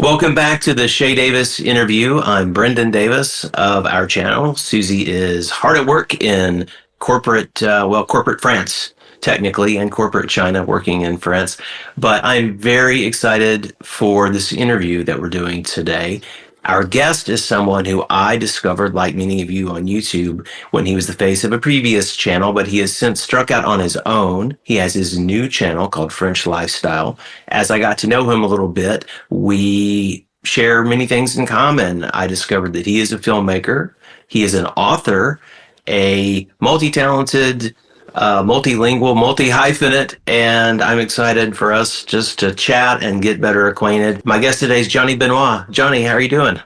Welcome back to the Shay Davis interview. I'm Brendan Davis of our channel. Susie is hard at work in corporate France, technically, and corporate China, working in France. But I'm very excited for this interview that we're doing today. Our guest is someone who I discovered, like many of you on YouTube, when he was the face of a previous channel, but he has since struck out on his own. He has his new channel called French Lifestyle. As I got to know him a little bit, we share many things in common. I discovered that he is a filmmaker. He is an author, a multi-talented, multilingual, multi-hyphenate, and I'm excited for us just to chat and get better acquainted. My guest today is Johnny Benoit. Johnny, how are you doing?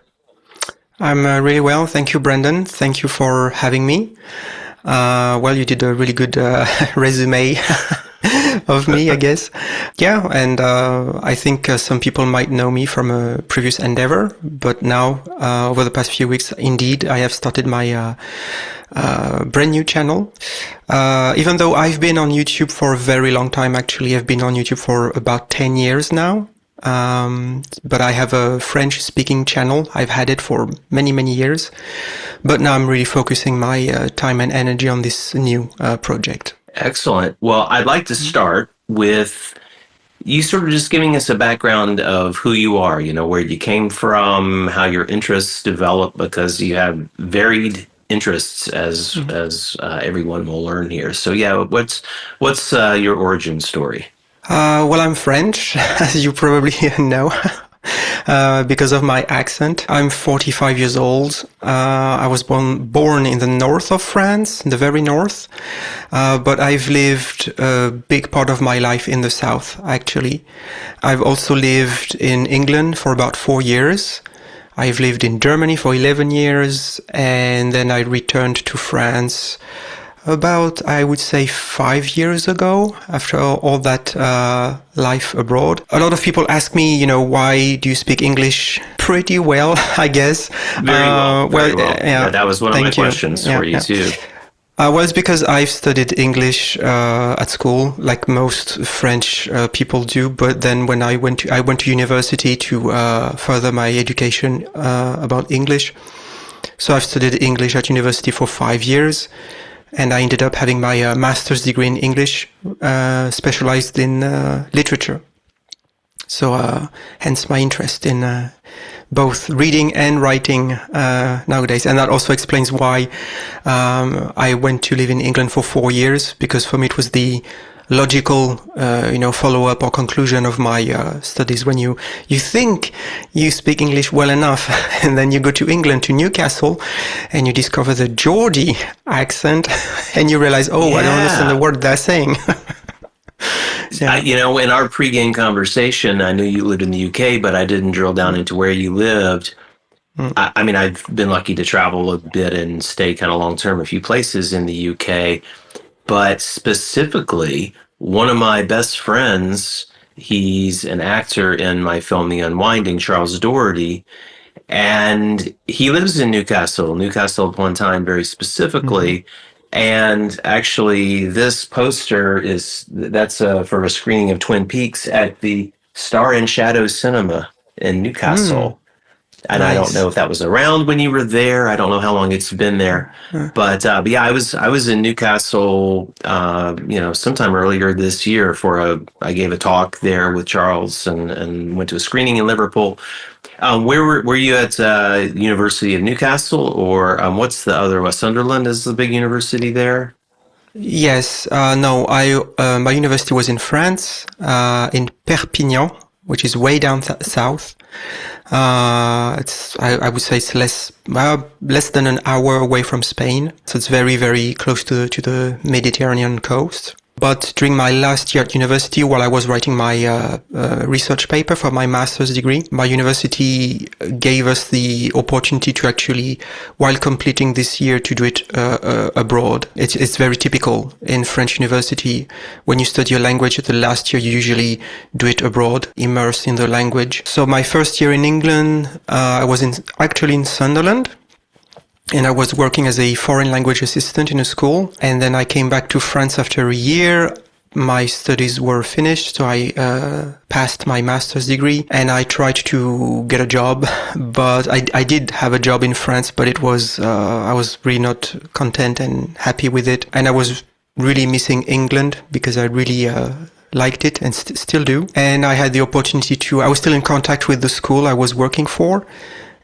I'm really well. Thank you, Brendan. Thank you for having me. Well, you did a really good resume of me, I guess. Yeah, and I think some people might know me from a previous endeavor, but now, over the past few weeks, indeed, I have started my brand new channel. Even though I've been on YouTube for a very long time, actually, I've been on YouTube for about 10 years now. But I have a French speaking channel. I've had it for many, many years, but now I'm really focusing my time and energy on this new project. Excellent. Well, I'd like to start with you sort of just giving us a background of who you are, where you came from, how your interests developed, because you have varied interests as everyone will learn here. So yeah, what's your origin story? Well, I'm French, as you probably know, because of my accent. I'm 45 years old. I was born in the north of France, the very north, but I've lived a big part of my life in the south, actually. I've also lived in England for about 4 years. I've lived in Germany for 11 years, and then I returned to France about, I would say, 5 years ago, after all that life abroad. A lot of people ask me, why do you speak English pretty well, I guess. Very well. Yeah, that was one of my questions for you too. Well, it's because I've studied English at school, like most French people do. But then when I went to university to further my education about English. So I've studied English at university for 5 years. And I ended up having my master's degree in English, specialized in literature. So hence my interest in both reading and writing nowadays. And that also explains why I went to live in England for 4 years, because for me it was the logical, follow-up or conclusion of my studies. When you think you speak English well enough, and then you go to England, to Newcastle, and you discover the Geordie accent, and you realize, I don't understand the word they're saying. Yeah. In our pregame conversation, I knew you lived in the UK, but I didn't drill down into where you lived. I've been lucky to travel a bit and stay kind of long-term a few places in the UK. But specifically, one of my best friends, he's an actor in my film The Unwinding, Charles Doherty, and he lives in Newcastle upon Tyne very specifically. And actually, this poster that's for a screening of Twin Peaks at the Star and Shadow Cinema in Newcastle. And nice. I don't know if that was around when you were there. I don't know how long it's been there, but yeah, I was in Newcastle, sometime earlier this year I gave a talk there with Charles and went to a screening in Liverpool. Where were you at University of Newcastle, or what's the other? Sunderland is the big university there. Yes, no, my university was in France, in Perpignan, which is way down south. I would say it's less than an hour away from Spain. So it's very, very close to the Mediterranean coast. But during my last year at university, while I was writing my research paper for my master's degree, my university gave us the opportunity to actually, while completing this year, to do it abroad. It's very typical in French university. When you study a language, the last year you usually do it abroad, immersed in the language. So my first year in England, I was actually in Sunderland. And I was working as a foreign language assistant in a school. And then I came back to France after a year my studies were finished, so I passed my master's degree, and I tried to get a job. But I did have a job in France, but it was I was really not content and happy with it, and I was really missing England because I really liked it and still do. And I had the opportunity to. I was still in contact with the school I was working for.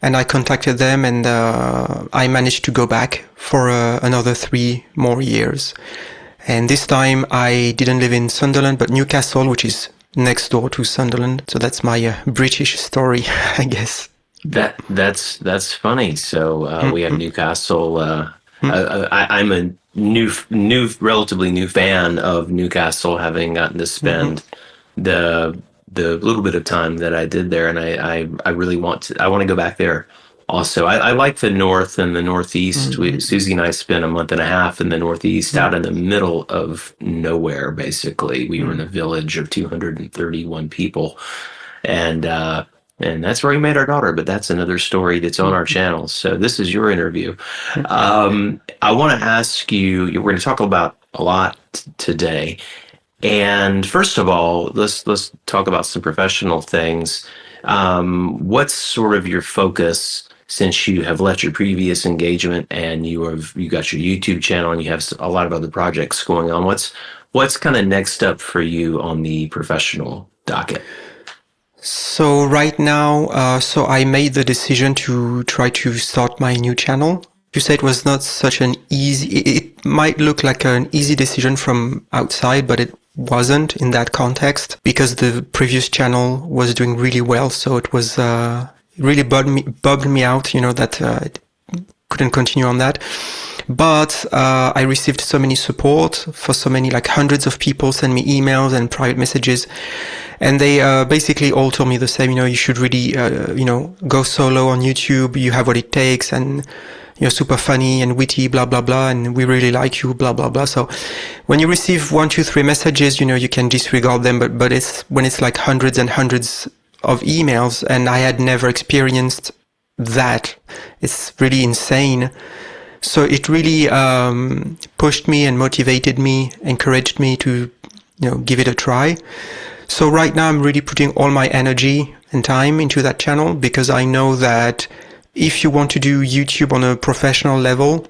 And I contacted them, and I managed to go back for another 3 more years. And this time I didn't live in Sunderland, but Newcastle, which is next door to Sunderland. So that's my British story, I guess. That's funny. So we have Newcastle. I'm a relatively new fan of Newcastle, having gotten to spend the little bit of time that I did there, and I really want to go back there. Also, I like the North and the Northeast. Susie and I spent a month and a half in the Northeast, out in the middle of nowhere. Basically, we were in a village of 231 people, and that's where we met our daughter. But that's another story that's on our channel. So this is your interview. I want to ask you. We're going to talk about a lot today. And first of all, let's talk about some professional things. What's sort of your focus since you have left your previous engagement and you got your YouTube channel and you have a lot of other projects going on? What's kind of next up for you on the professional docket? So right now, so I made the decision to try to start my new channel. You said it was not such an easy. It might look like an easy decision from outside, but it wasn't in that context because the previous channel was doing really well. So it was really bugged me out, that it couldn't continue on that. But I received so many support for so many, like hundreds of people send me emails and private messages. And they basically all told me the same, you should really, go solo on YouTube. You have what it takes, and you're super funny and witty, blah, blah, blah. And we really like you, blah, blah, blah. So when you receive 1, 2, 3 messages, you can disregard them. But it's when it's like hundreds and hundreds of emails, and I had never experienced that. It's really insane. So it really pushed me and motivated me, encouraged me to, give it a try. So right now I'm really putting all my energy and time into that channel because I know that if you want to do YouTube on a professional level,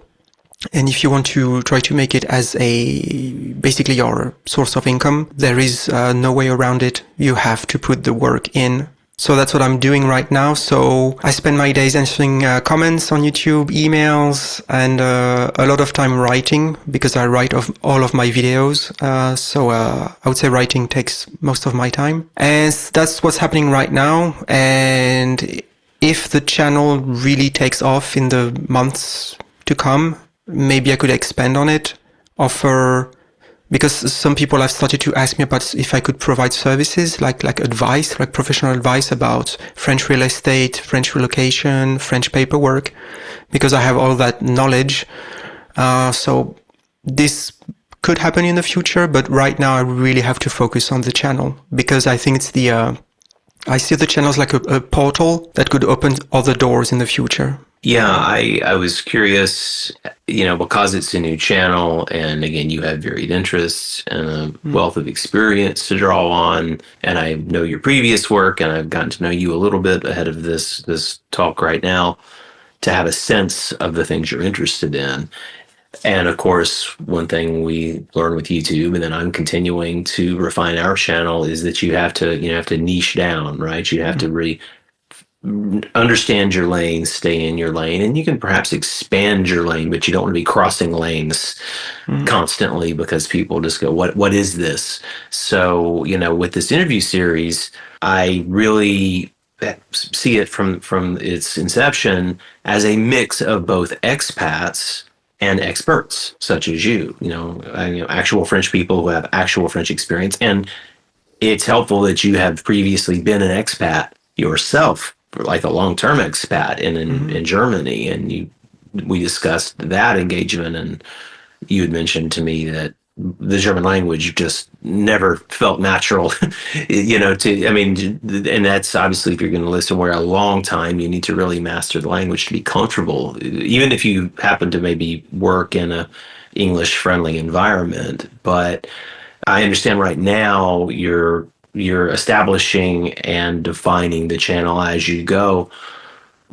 and if you want to try to make it as basically your source of income, there is no way around it. You have to put the work in. So that's what I'm doing right now. So I spend my days answering comments on YouTube, emails, and a lot of time writing because I write all of my videos. So I would say writing takes most of my time. And that's what's happening right now. And if the channel really takes off in the months to come, maybe I could expand on it, because some people have started to ask me about if I could provide services like advice, like professional advice about French real estate, French relocation, French paperwork, because I have all that knowledge. So this could happen in the future, but right now I really have to focus on the channel because I think it's I see the channel as like a portal that could open other doors in the future. Yeah, I was curious, because it's a new channel, and again, you have varied interests and a wealth of experience to draw on, and I know your previous work, and I've gotten to know you a little bit ahead of this talk right now, to have a sense of the things you're interested in. And of course, one thing we learn with YouTube, and then I'm continuing to refine our channel, is that you have to niche down, right? You have to really understand your lane, stay in your lane, and you can perhaps expand your lane, but you don't want to be crossing lanes constantly because people just go, what is this? So, with this interview series, I really see it from its inception as a mix of both expats and experts such as you, actual French people who have actual French experience. And it's helpful that you have previously been an expat yourself, like a long-term expat in Germany. And we discussed that engagement, and you had mentioned to me that the German language just never felt natural, and that's obviously, if you're going to live somewhere a long time, you need to really master the language to be comfortable, even if you happen to maybe work in a English friendly environment. But I understand right now you're establishing and defining the channel as you go.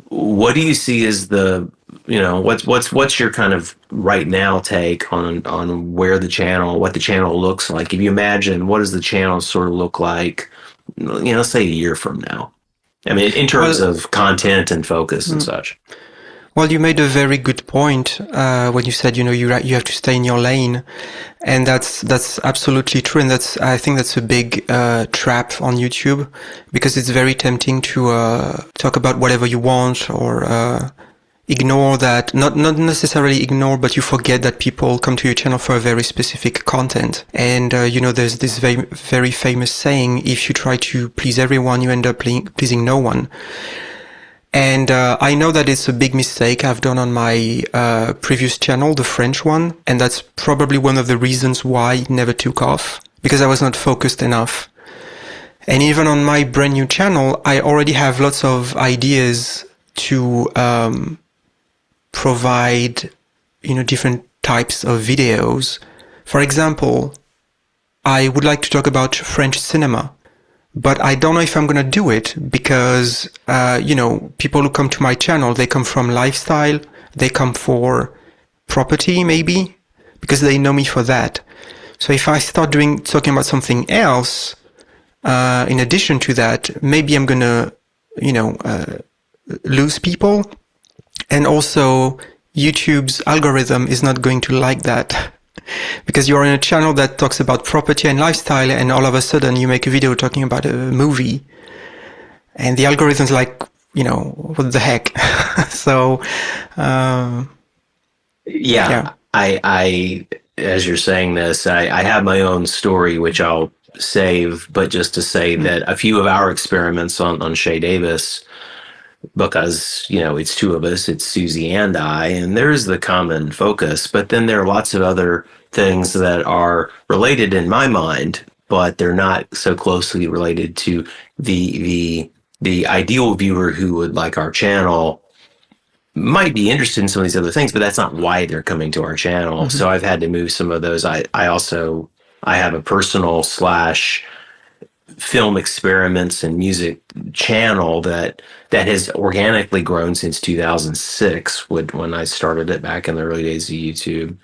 What do you see as the, what's your kind of right now take on where the channel, what the channel looks like? If you imagine, what does the channel sort of look like, let's say a year from now? I mean, in terms Well, of content and focus and such. well, you made a very good point when you said, you have to stay in your lane, and that's absolutely true, and I think that's a big trap on YouTube, because it's very tempting to talk about whatever you want, or ignore that, not necessarily ignore, but you forget that people come to your channel for a very specific content. And there's this very, very famous saying: if you try to please everyone, you end up pleasing no one. And I know that it's a big mistake I've done on my previous channel, the French one, and that's probably one of the reasons why it never took off, because I was not focused enough. And even on my brand new channel, I already have lots of ideas to provide, different types of videos. For example, I would like to talk about French cinema. But I don't know if I'm going to do it, because, people who come to my channel, they come from lifestyle, they come for property, maybe, because they know me for that. So if I start talking about something else, in addition to that, maybe I'm going to, lose people. And also, YouTube's algorithm is not going to like that. Because you're in a channel that talks about property and lifestyle, and all of a sudden you make a video talking about a movie, and the algorithm's like, what the heck? So, yeah. I as you're saying this, I have my own story, which I'll save, but just to say that a few of our experiments on Chez Davis, because it's two of us, it's Susie and I, and there's the common focus, but then there are lots of other things that are related in my mind, but they're not so closely related to the ideal viewer who would like our channel. Might be interested in some of these other things, but that's not why they're coming to our channel. So I've had to move some of those. I have a personal / film experiments and music channel that has organically grown since 2006, when I started it back in the early days of YouTube.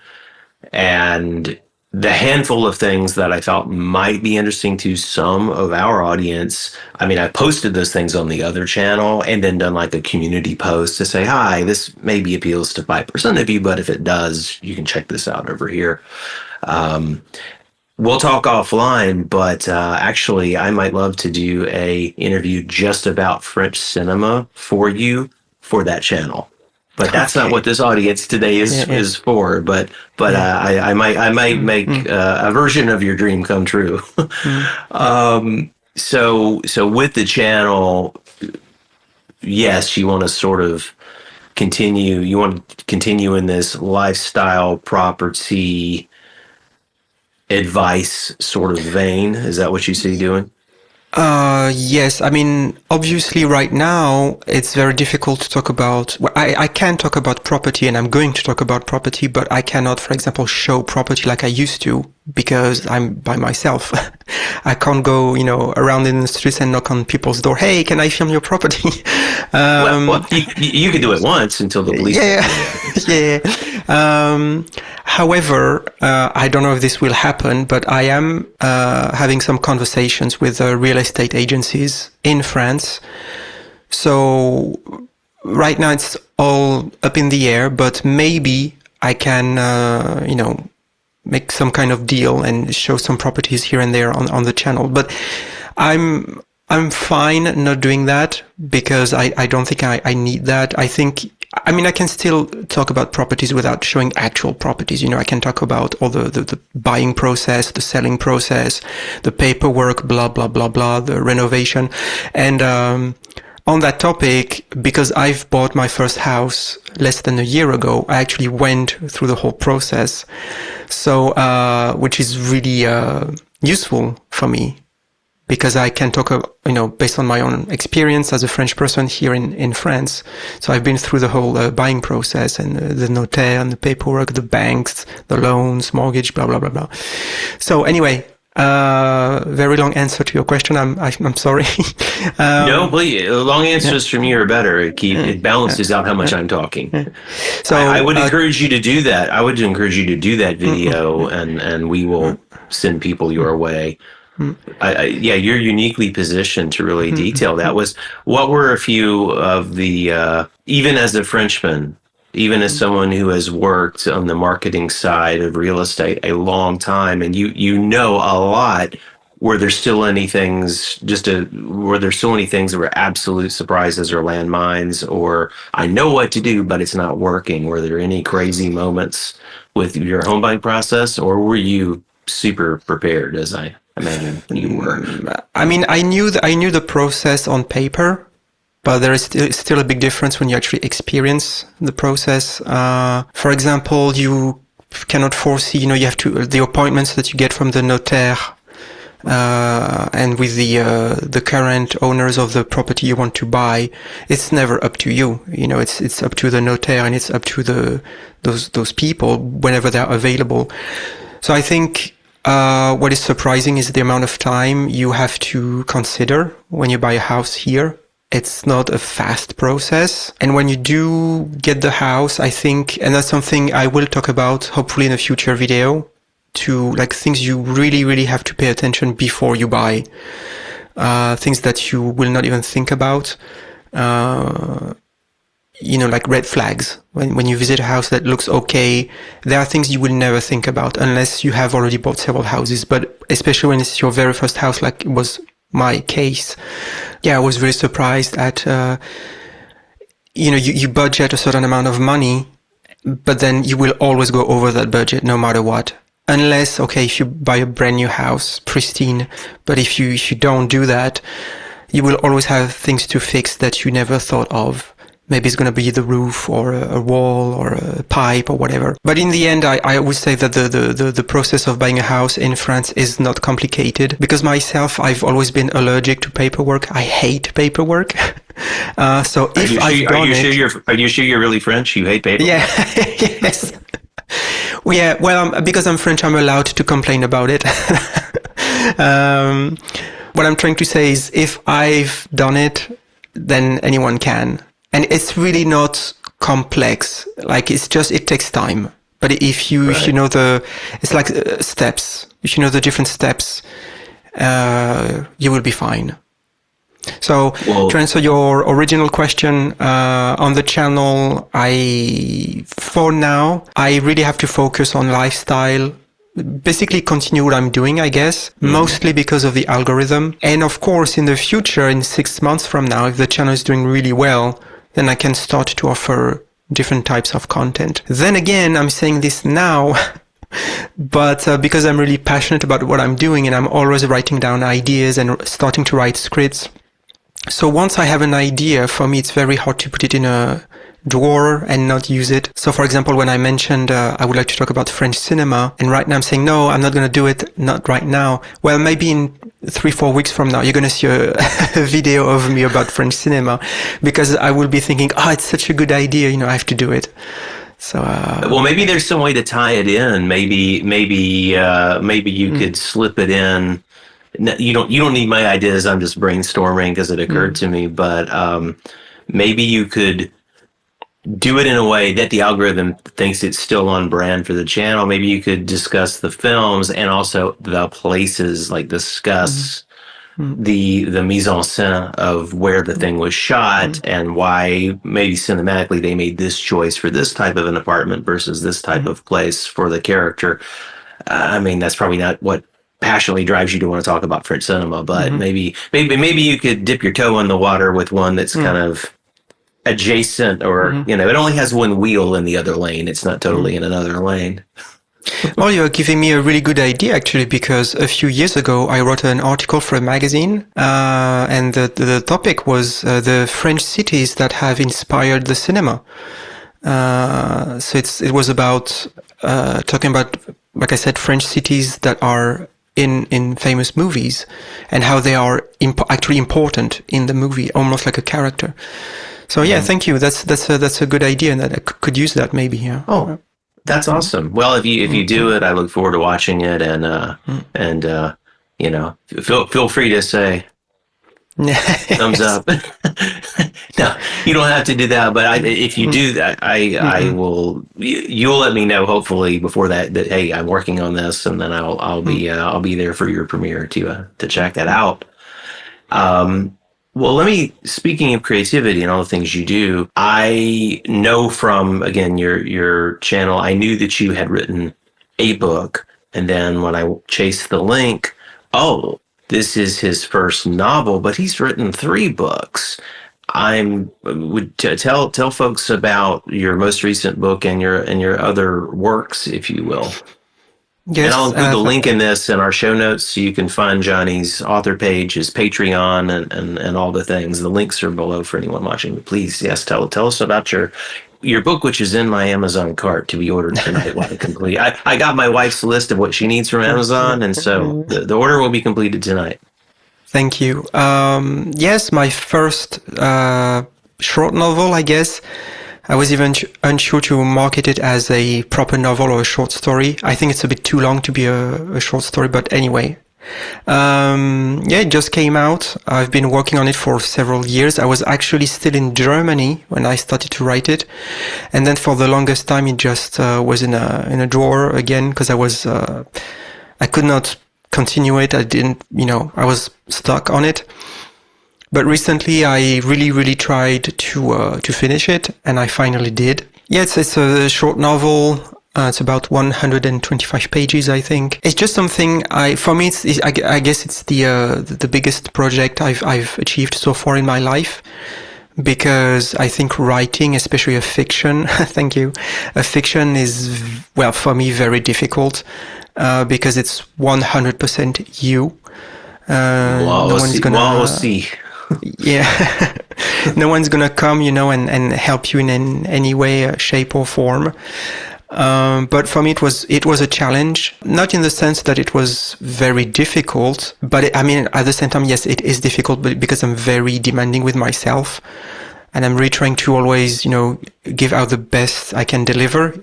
And the handful of things that I thought might be interesting to some of our audience, I mean, I posted those things on the other channel and then done like a community post to say, hi, this maybe appeals to 5% of you, but if it does, you can check this out over here. We'll talk offline, but actually, I might love to do a interview just about French cinema for you for that channel. But that's not what this audience today is for. But I might make a version of your dream come true. So with the channel, yes, you want to sort of continue. You want to continue in this lifestyle property advice sort of vein. Is that what you see doing? Yes. I mean, obviously right now it's very difficult to talk about, I can talk about property, and I'm going to talk about property, but I cannot, for example, show property like I used to, because I'm by myself. I can't go, around in the streets and knock on people's door. Hey, can I film your property? Well, you can do it once until the police. However, I don't know if this will happen, but I am having some conversations with real estate agencies in France. So right now it's all up in the air, but maybe I can, make some kind of deal and show some properties here and there on the channel. But I'm fine not doing that, because I don't think I need that. I can still talk about properties without showing actual properties. I can talk about all the buying process, the selling process, the paperwork, blah, blah, blah, blah, the renovation. And on that topic, because I've bought my first house less than a year ago, I actually went through the whole process. So, which is really useful for me, because I can talk, based on my own experience as a French person here in France. So I've been through the whole buying process, and the notaire and the paperwork, the banks, the loans, mortgage, blah, blah, blah, blah. So anyway, Very long answer to your question. I'm sorry. No, please. Long answers from you are better. It balances out how much I'm talking. So I would encourage you to do that. I would encourage you to do that video, and we will send people your way. Yeah, you're uniquely positioned to really detail that. What were a few of the even as a Frenchman, even as someone who has worked on the marketing side of real estate a long time, and you know a lot. Were there still any things that were absolute surprises or landmines, or I know what to do, but it's not working? Were there any crazy moments with your home buying process, or were you super prepared, as I imagine you were? I mean, I knew the process on paper, but there is still a big difference when you actually experience the process. For example, you cannot foresee, you have the appointments that you get from the notaire, and with the current owners of the property you want to buy, it's never up to you. It's up to the notaire, and it's up to those people whenever they're available. So I think what is surprising is the amount of time you have to consider when you buy a house here. It's not a fast process. And when you do get the house, I think, and that's something I will talk about hopefully in a future video, to like things you really, really have to pay attention before you buy. Things that you will not even think about. Like red flags. When you visit a house that looks okay, there are things you will never think about unless you have already bought several houses. But especially when it's your very first house, like it was my case. Yeah, I was very surprised at, you budget a certain amount of money, but then you will always go over that budget no matter what. Unless, okay, if you buy a brand new house, pristine, but if you don't do that, you will always have things to fix that you never thought of. Maybe it's going to be the roof or a wall or a pipe or whatever. But in the end, I would say that the process of buying a house in France is not complicated. Because myself, I've always been allergic to paperwork. I hate paperwork. So if I've done it... Are you sure you're really French? You hate paperwork? Yeah, yes. Well, yeah, well, because I'm French, I'm allowed to complain about it. What I'm trying to say is if I've done it, then anyone can. And it's really not complex. Like it takes time. But if you know it's like steps. If you know the different steps, you will be fine. So to answer your original question, on the channel, for now, I really have to focus on lifestyle. Basically continue what I'm doing, I guess, mostly because of the algorithm. And of course, in the future, in 6 months from now, if the channel is doing really well, then I can start to offer different types of content. Then again, I'm saying this now, but because I'm really passionate about what I'm doing and I'm always writing down ideas and starting to write scripts. So once I have an idea, for me, it's very hard to put it in a drawer and not use it. So for example, when I mentioned I would like to talk about French cinema, and right now I'm saying, no, I'm not going to do it, not right now. Well, maybe in 3-4 weeks from now, you're going to see a video of me about French cinema, because I will be thinking, it's such a good idea, I have to do it. So well, maybe there's some way to tie it in. Maybe you could slip it in. You don't need my ideas. I'm just brainstorming because it occurred to me, but maybe you could do it in a way that the algorithm thinks it's still on brand for the channel. Maybe you could discuss the films and also the places, like discuss the mise en scène of where the thing was shot and why maybe cinematically they made this choice for this type of an apartment versus this type of place for the character. I mean, that's probably not what passionately drives you to want to talk about French cinema, but maybe you could dip your toe in the water with one that's kind of adjacent, or it only has one wheel in the other lane. It's not totally in another lane. Well, you're giving me a really good idea, actually, because a few years ago I wrote an article for a magazine, and the topic was the French cities that have inspired the cinema. So it was about talking about, like I said, French cities that are in famous movies and how they are actually important in the movie, almost like a character. So yeah, thank you. That's a good idea, and that I could use that maybe. Yeah. That's awesome. Well, if you do it, I look forward to watching it, and Feel free to say thumbs Yes. up. No, you don't have to do that. But if you Mm, do that, I mm-mm, will. You'll let me know hopefully before that hey, I'm working on this, and then mm. I'll be there for your premiere to check that out. Um, well, speaking of creativity and all the things you do, I know from, again, your channel, I knew that you had written a book. And then when I chased the link, oh, this is his first novel, but he's written three books. Would tell folks about your most recent book and your other works, if you will. And I'll Yes. include the link in this in our show notes so you can find Johnny's author page, his Patreon, and all the things. The links are below for anyone watching. But please, yes, tell us about your book, which is in my Amazon cart to be ordered tonight when I complete. I got my wife's list of what she needs from Amazon, and so the order will be completed tonight. Thank you. Yes, my first short novel, I guess. I was even unsure to market it as a proper novel or a short story. I think it's a bit too long to be a short story, but anyway. Yeah, it just came out. I've been working on it for several years. I was actually still in Germany when I started to write it. And then for the longest time, it just was in a drawer again, because I could not continue it. I didn't, I was stuck on it. But recently, I really, really tried to finish it, and I finally did. Yeah, it's a short novel. It's about 125 pages, I think. It's just something for me, I guess it's the biggest project I've achieved so far in my life, because I think writing, especially a fiction, thank you, a fiction is, well, for me, very difficult, because it's 100% you. No one's We'll gonna, see. yeah, no one's gonna come, and help you in any way, shape or form. But for me, it was a challenge, not in the sense that it was very difficult, but at the same time, yes, it is difficult, but because I'm very demanding with myself, and I'm really trying to always, give out the best I can deliver.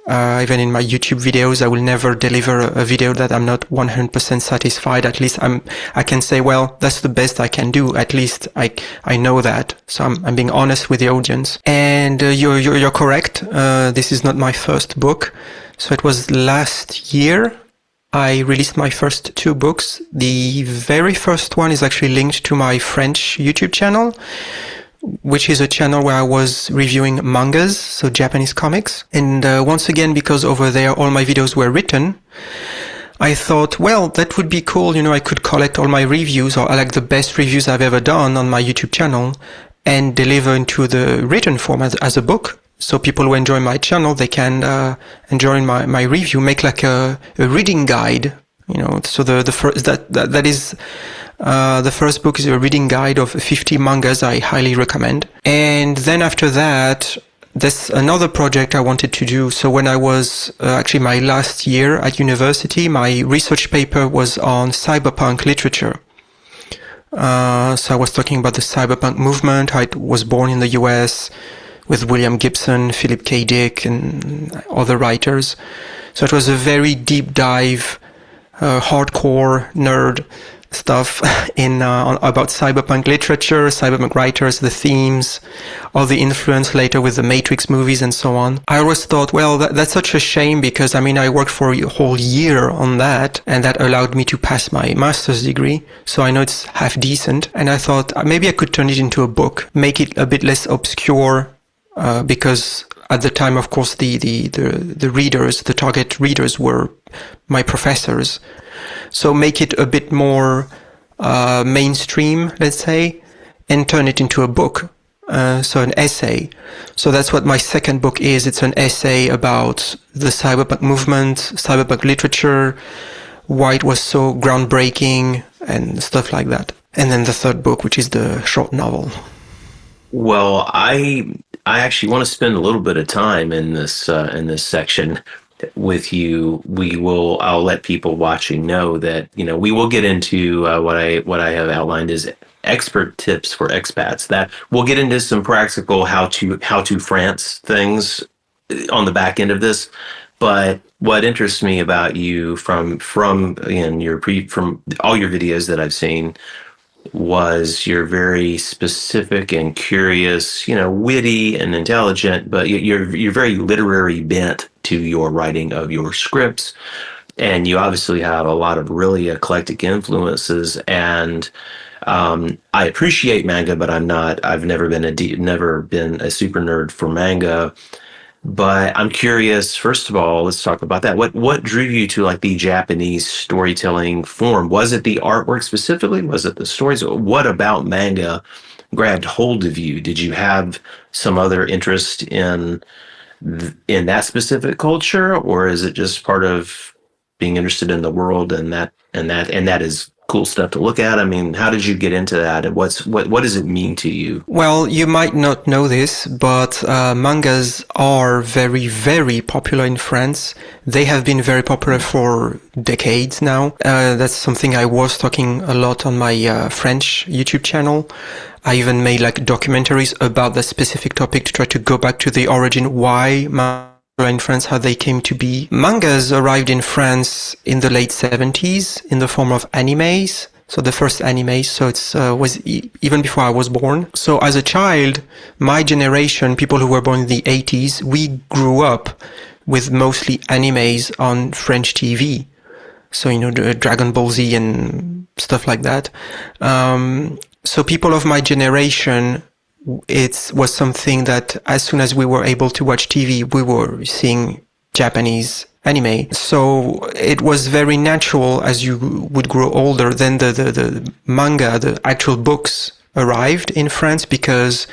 Even in my YouTube videos, I will never deliver a video that I'm not 100% satisfied. At least I can say, well, that's the best I can do. At least I know that. So I'm being honest with the audience. And you're correct. This is not my first book. So it was last year I released my first two books. The very first one is actually linked to my French YouTube channel, which is a channel where I was reviewing mangas, so Japanese comics. And once again, because over there all my videos were written, I thought, well, that would be cool. I could collect all my reviews, or like the best reviews I've ever done on my YouTube channel, and deliver into the written form as a book. So people who enjoy my channel, they can enjoy my review, make like a reading guide. So the first that is. The first book is a reading guide of 50 mangas I highly recommend. And then after that, there's another project I wanted to do. So when I was actually my last year at university, my research paper was on cyberpunk literature. So I was talking about the cyberpunk movement, how it was born in the US with William Gibson, Philip K. Dick, and other writers. So it was a very deep dive, hardcore nerd stuff about cyberpunk literature, cyberpunk writers, the themes, all the influence later with the Matrix movies and so on. I always thought, well, that's such a shame, because I worked for a whole year on that, and that allowed me to pass my master's degree, so I know it's half decent. And I thought maybe I could turn it into a book, make it a bit less obscure, because at the time, of course, the readers, the target readers, were my professors. So make it a bit more mainstream, let's say, and turn it into a book. So an essay. So that's what my second book is. It's an essay about the cyberpunk movement, cyberpunk literature, why it was so groundbreaking, and stuff like that. And then the third book, which is the short novel. Well, I actually want to spend a little bit of time in this section with you. I'll let people watching know that we will get into what I have outlined as expert tips for expats. That we'll get into some practical how to France things on the back end of this. But what interests me about you from again from all your videos that I've seen was you're very specific and curious, witty and intelligent, but you're very literary bent to your writing of your scripts, and you obviously have a lot of really eclectic influences. And I appreciate manga, but I've never been a super nerd for manga. But I'm curious, first of all, let's talk about that. What drew you to like the Japanese storytelling form? Was it the artwork specifically? Was it the stories? What about manga grabbed hold of you? Did you have some other interest in that specific culture, or is it just part of being interested in the world and that is cool stuff to look at? I mean, how did you get into that, and what does it mean to you? Well, you might not know this, but mangas are very, very popular in France. They have been very popular for decades now. That's something I was talking a lot on my French YouTube channel. I even made like documentaries about that specific topic to try to go back to the origin, why manga in France, how they came to be. Mangas arrived in France in the late 70s in the form of animes. So the first anime, so it's was even before I was born. So as a child, my generation, people who were born in the 80s, we grew up with mostly animes on French TV. So, the Dragon Ball Z and stuff like that. So people of my generation, it was something that as soon as we were able to watch TV, we were seeing Japanese anime. So it was very natural as you would grow older, then the manga, the actual books arrived in France because,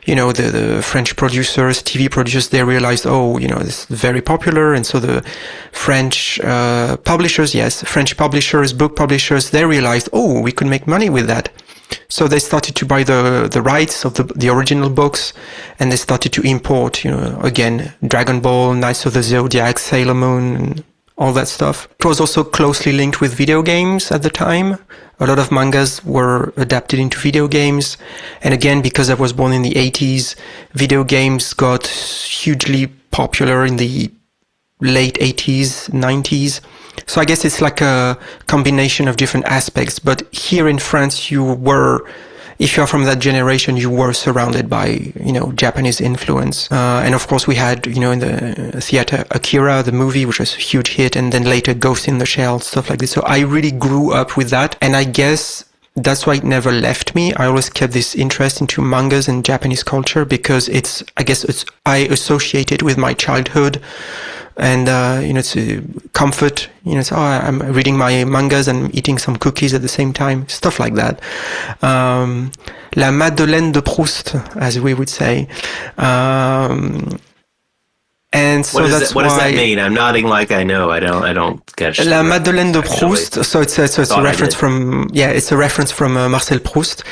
the French producers, TV producers, they realized, this is very popular. And so the French French publishers, book publishers, they realized, we could make money with that. So they started to buy the rights of the original books, and they started to import, again, Dragon Ball, Knights of the Zodiac, Sailor Moon, and all that stuff. It was also closely linked with video games at the time. A lot of mangas were adapted into video games. And again, because I was born in the 80s, video games got hugely popular in the late 80s, 90s. So I guess it's like a combination of different aspects. But here in France, if you're from that generation, you were surrounded by, Japanese influence. And of course we had, in the theater, Akira, the movie, which was a huge hit, and then later Ghost in the Shell, stuff like this. So I really grew up with that. And I guess that's why it never left me. I always kept this interest into mangas and Japanese culture because I associate it with my childhood. And, it's a comfort, I'm reading my mangas and eating some cookies at the same time, stuff like that. La Madeleine de Proust, as we would say. And so what does that mean? I'm nodding like I know. I don't catch. La Madeleine de Proust. So it's a reference from Marcel Proust.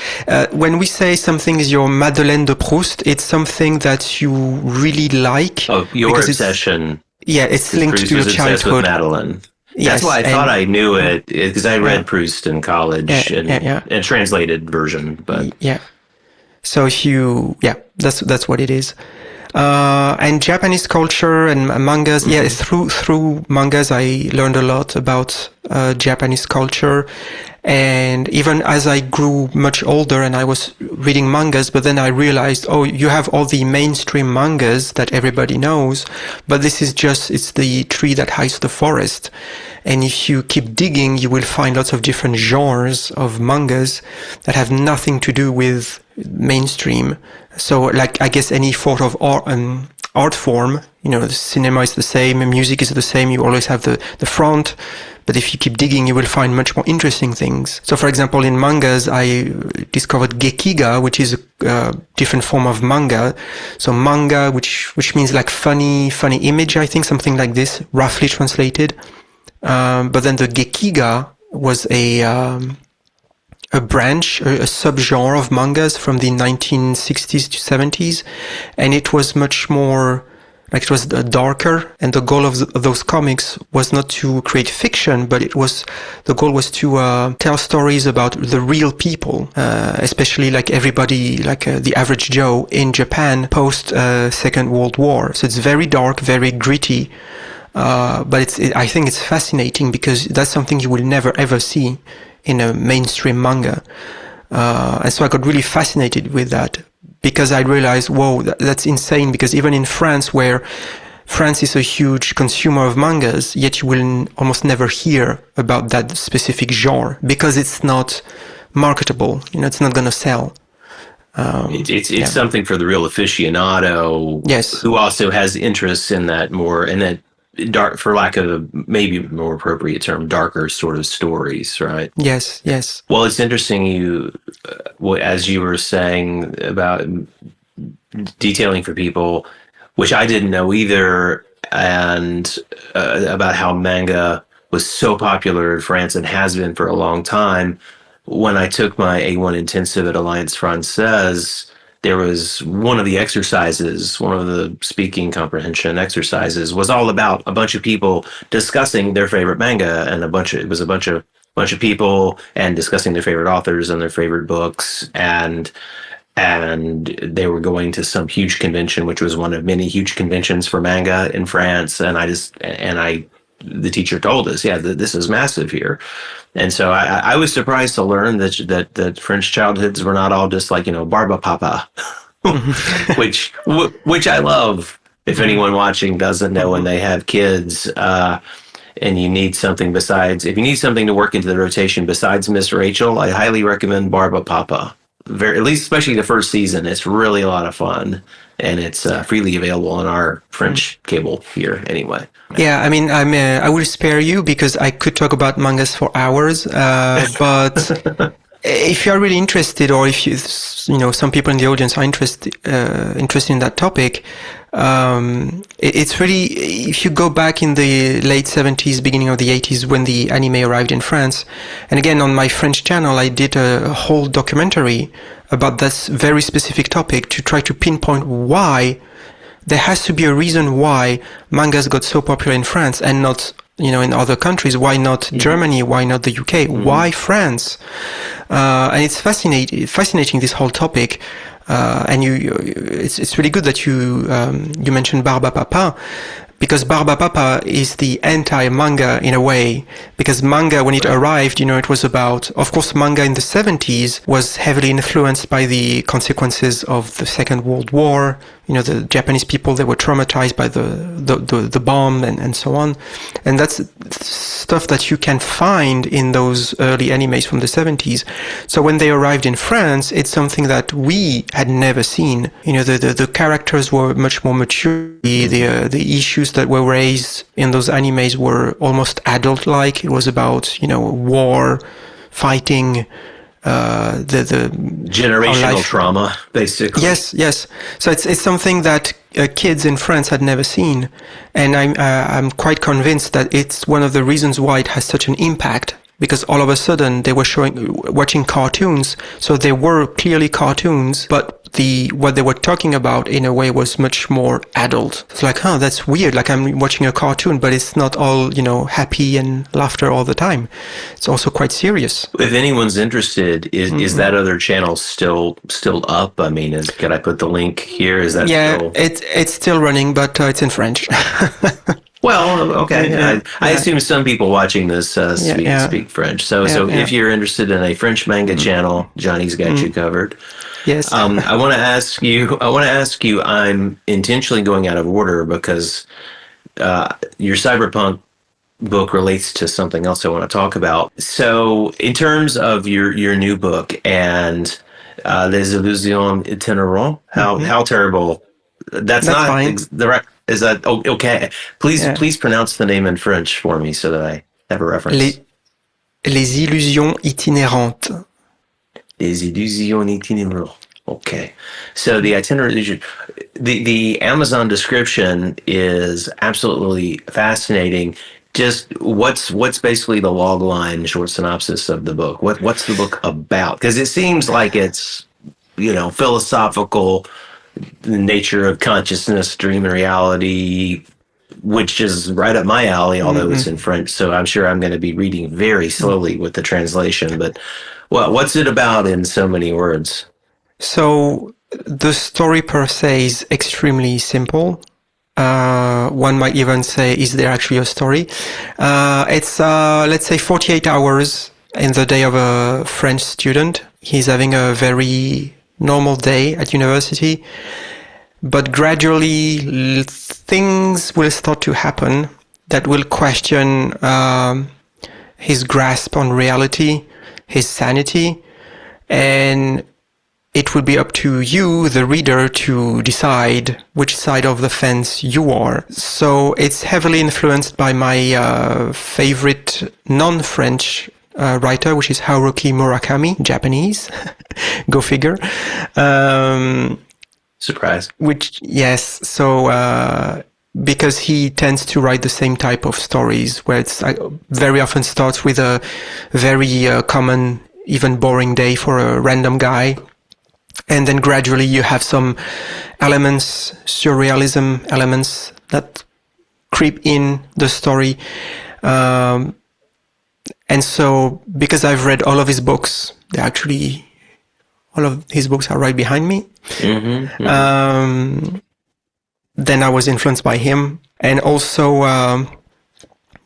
When we say something is your Madeleine de Proust, it's something that you really like. Oh, your obsession. Yeah, it's linked to your childhood. With Madeline. That's why I thought I knew it, because I read Proust in college and a translated version. But so that's what it is. And Japanese culture and mangas. Mm-hmm. Through mangas, I learned a lot about Japanese culture. And even as I grew much older and I was reading mangas, but then I realized, you have all the mainstream mangas that everybody knows, but this is it's the tree that hides the forest. And if you keep digging, you will find lots of different genres of mangas that have nothing to do with mainstream. So like, I guess any sort of art form, the cinema is the same, music is the same, you always have the front. But if you keep digging, you will find much more interesting things. So, for example, in mangas, I discovered gekiga, which is a different form of manga. So manga, which means like funny image, I think, something like this, roughly translated. But then the gekiga was a branch, a subgenre of mangas from the 1960s to 70s. And it was much more... it was darker, and the goal of those comics was not to create fiction, but the goal was to tell stories about the real people, especially like everybody, like the average Joe in Japan post Second World War. So it's very dark, very gritty, But I think it's fascinating because that's something you will never ever see in a mainstream manga. And so I got really fascinated with that because I realized, whoa, that's insane. Because even in France, where France is a huge consumer of mangas, yet you will almost never hear about that specific genre because it's not marketable. It's not going to sell. It's something for the real aficionado, yes, who also has interests in that dark, for lack of a maybe more appropriate term, darker sort of stories, right? Yes. Well, it's interesting as you were saying about detailing for people, which I didn't know either, and about how manga was so popular in France and has been for a long time. When I took my A1 intensive at Alliance Française, there was one of the exercises, one of the speaking comprehension exercises, was all about a bunch of people discussing their favorite manga, and it was a bunch of people and discussing their favorite authors and their favorite books, and they were going to some huge convention, which was one of many huge conventions for manga in France, the teacher told us, this is massive here. And so I was surprised to learn that French childhoods were not all just like, Barba Papa, which I love. If anyone watching doesn't know, when they have kids, and you need something if you need something to work into the rotation besides Miss Rachel, I highly recommend Barba Papa. At least, especially the first season. It's really a lot of fun, and it's freely available on our French cable here anyway. Yeah, I mean, I will spare you because I could talk about mangas for hours, but if you're really interested, or if some people in the audience are interested in that topic, it's really, if you go back in the late 70s, beginning of the 80s, when the anime arrived in France, and again, on my French channel, I did a whole documentary about this very specific topic to try to pinpoint why there has to be a reason why mangas got so popular in France and not, in other countries. Why not Germany? Why not the UK? Why France? And it's fascinating, this whole topic. And it's really good that you mentioned Barba Papa, because Barba Papa is the anti-manga in a way, because manga, when it arrived, it was about, of course, manga in the 70s was heavily influenced by the consequences of the Second World War. The Japanese people, they were traumatized by the bomb and so on. And that's stuff that you can find in those early animes from the 70s. So when they arrived in France, it's something that we had never seen. The characters were much more mature. The issues that were raised in those animes were almost adult-like. It was about, war, fighting, the generational trauma, basically. Yes. So it's something that kids in France had never seen, and I'm quite convinced that it's one of the reasons why it has such an impact. Because all of a sudden they were watching cartoons, so they were clearly cartoons, but what they were talking about in a way was much more adult. It's like, that's weird. Like, I'm watching a cartoon, but it's not all, happy and laughter all the time. It's also quite serious. If anyone's interested, is that other channel still up? I mean, could I put the link here? Is that still... it's still running, but it's in French. Well, okay. I assume some people watching this speak French. So if you're interested in a French manga channel, Johnny's got you covered. Yes. I want to ask you. I'm intentionally going out of order because your Cyberpunk book relates to something else I want to talk about. So, in terms of your new book and Les Illusions Itinérantes, how terrible. That's not fine. The right. Is that okay? Please pronounce the name in French for me so that I have a reference. Les Illusions Itinérantes. Les Illusions Itinérantes. Okay. So the itinerary, the Amazon description is absolutely fascinating. Just what's basically the log line short synopsis of the book? What's the book about? Because it seems like it's philosophical. The nature of consciousness, dream and reality, which is right up my alley, although it's in French. So I'm sure I'm going to be reading very slowly with the translation. But what's it about in so many words? So the story per se is extremely simple. One might even say, is there actually a story? It's, let's say, 48 hours in the day of a French student. He's having a very normal day at university, but gradually things will start to happen that will question his grasp on reality, his sanity, and it will be up to you, the reader, to decide which side of the fence you are. So it's heavily influenced by my favorite non-French writer, which is Haruki Murakami, Japanese. Go figure. Surprise. Yes. So because he tends to write the same type of stories, where it's very often starts with a very common, even boring day for a random guy. And then gradually you have some elements, surrealism elements that creep in the story. And so because I've read all of his books, all of his books are right behind me. Then I was influenced by him. And also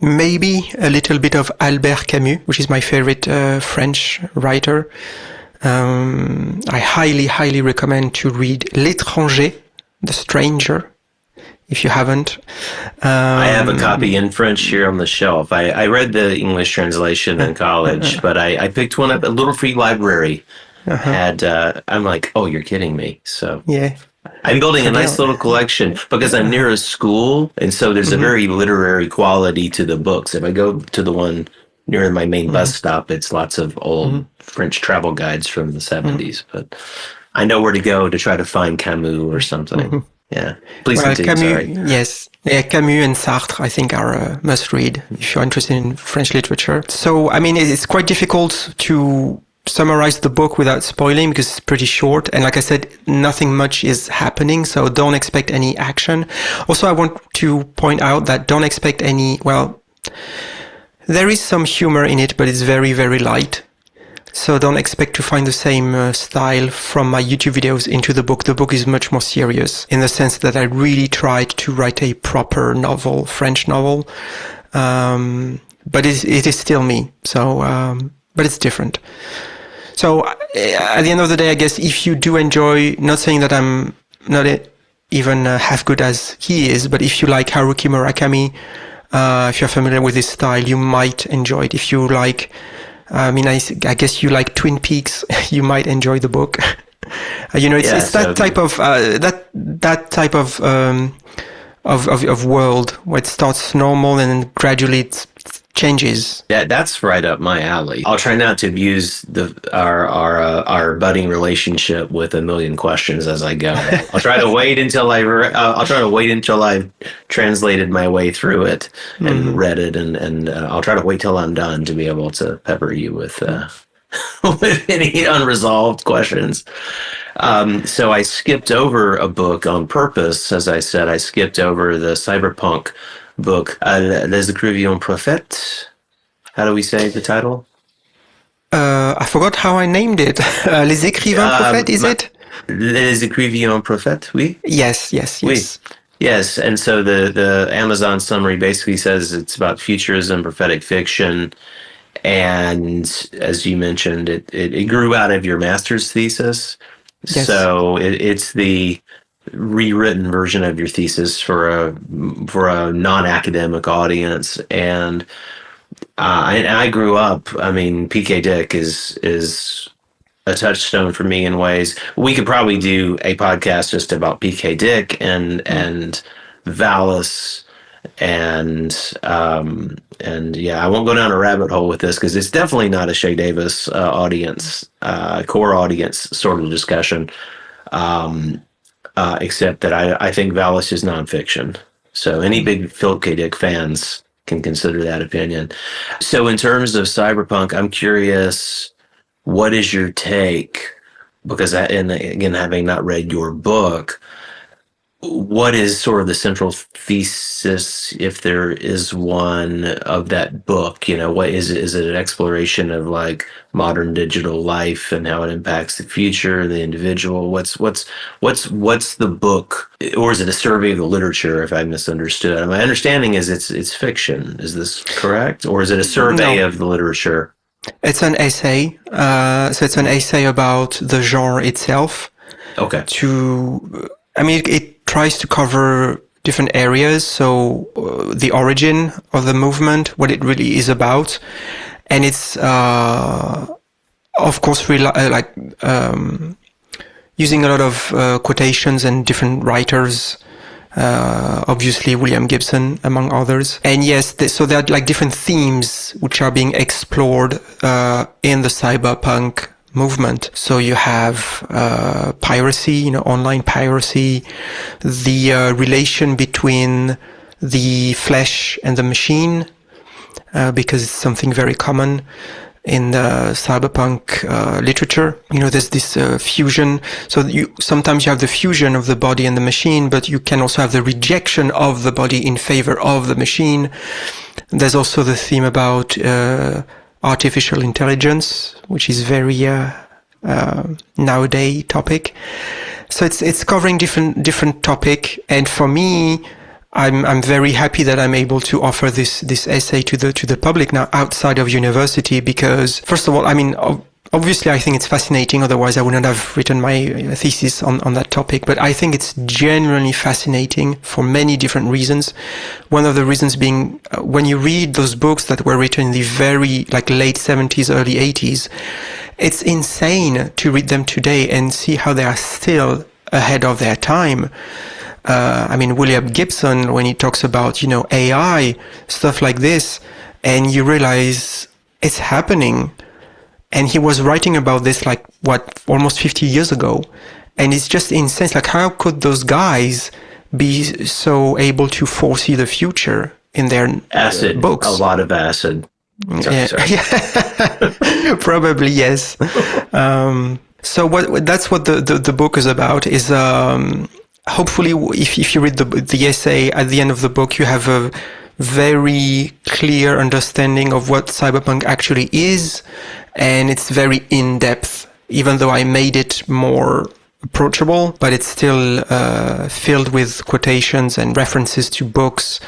maybe a little bit of Albert Camus, which is my favorite French writer. I highly recommend to read L'étranger, The Stranger, if you haven't. I have a copy in French here on the shelf. I read the English translation in college, but I picked one up at Little Free Library. I'm like, oh, you're kidding me. So yeah, I'm building a nice little collection because I'm near a school, and so there's a very literary quality to the books. If I go to the one near my main bus stop, it's lots of old French travel guides from the 70s, but I know where to go to try to find Camus or something. Yeah. Please continue, Camus, sorry. Yes. Yeah, Camus and Sartre, I think, are a must-read if you're interested in French literature. So, I mean, it's quite difficult to summarize the book without spoiling because it's pretty short. And like I said, nothing much is happening, so don't expect any action. Also, I want to point out that don't expect any, well, there is some humor in it, but it's very, very light. So don't expect to find the same style from my YouTube videos into the book. The book is much more serious in the sense that I really tried to write a proper novel, French novel. But it is still me. So, but it's different. So at the end of the day, I guess if you do enjoy, not saying that I'm not even half good as he is, but if you like Haruki Murakami, if you're familiar with his style, you might enjoy it. If you like, I guess you like Twin Peaks, you might enjoy the book. It's that type of that type of world where it starts normal and then gradually it changes. Yeah, that's right up my alley. I'll try not to abuse our budding relationship with a million questions as I go. I'll try to wait until I've translated my way through it and read it, and I'll try to wait till I'm done to be able to pepper you with with any unresolved questions. So I skipped over a book on purpose. As I said, I skipped over the Cyberpunk book, Les Écrivains Prophètes. How do we say the title? I forgot how I named it. Les Écrivains Prophètes, is it? Les Écrivains Prophètes, oui? Yes. Oui. Yes, and so the Amazon summary basically says it's about futurism, prophetic fiction, and as you mentioned, it grew out of your master's thesis. Yes. So it's the rewritten version of your thesis for a non-academic audience, and I grew up. I mean, PK Dick is a touchstone for me in ways. We could probably do a podcast just about PK Dick and Valis and yeah, I won't go down a rabbit hole with this because it's definitely not a Chez Davis core audience sort of discussion. Except that I think Valis is nonfiction. So any big Philip K. Dick fans can consider that opinion. So in terms of Cyberpunk, I'm curious, what is your take? Because, and again, having not read your book, what is sort of the central thesis, if there is one, of that book? What is it? Is it an exploration of like modern digital life and how it impacts the future and the individual? What's the book, or is it a survey of the literature? If I misunderstood, my understanding is it's fiction. Is this correct, or is it a survey No, of the literature? it's an essay. So it's an essay about the genre itself. Okay. It tries to cover different areas. So the origin of the movement, what it really is about, and it's of course using a lot of quotations and different writers. Obviously William Gibson among others. And yes, so there are like different themes which are being explored in the cyberpunk movement. So you have piracy, online piracy, the relation between the flesh and the machine, because it's something very common in the cyberpunk literature. There's this fusion. So sometimes you have the fusion of the body and the machine, but you can also have the rejection of the body in favor of the machine. There's also the theme about artificial intelligence, which is very nowadays topic. So it's covering different topic, and for me, I'm very happy that I'm able to offer this essay to the public now outside of university, because first of all, obviously I think it's fascinating, otherwise I wouldn't have written my thesis on that topic, but I think it's genuinely fascinating for many different reasons. One of the reasons being, when you read those books that were written in the very late 70s, early 80s, it's insane to read them today and see how they are still ahead of their time. William Gibson, when he talks about, AI, stuff like this, and you realize it's happening. And he was writing about this almost 50 years ago. And it's just insane. How could those guys be so able to foresee the future in their books? A lot of acid. Sorry. Probably, yes. So that's what the book is about, is hopefully if you read the essay at the end of the book, you have a very clear understanding of what cyberpunk actually is, and it's very in-depth, even though I made it more approachable, but it's still filled with quotations and references to books.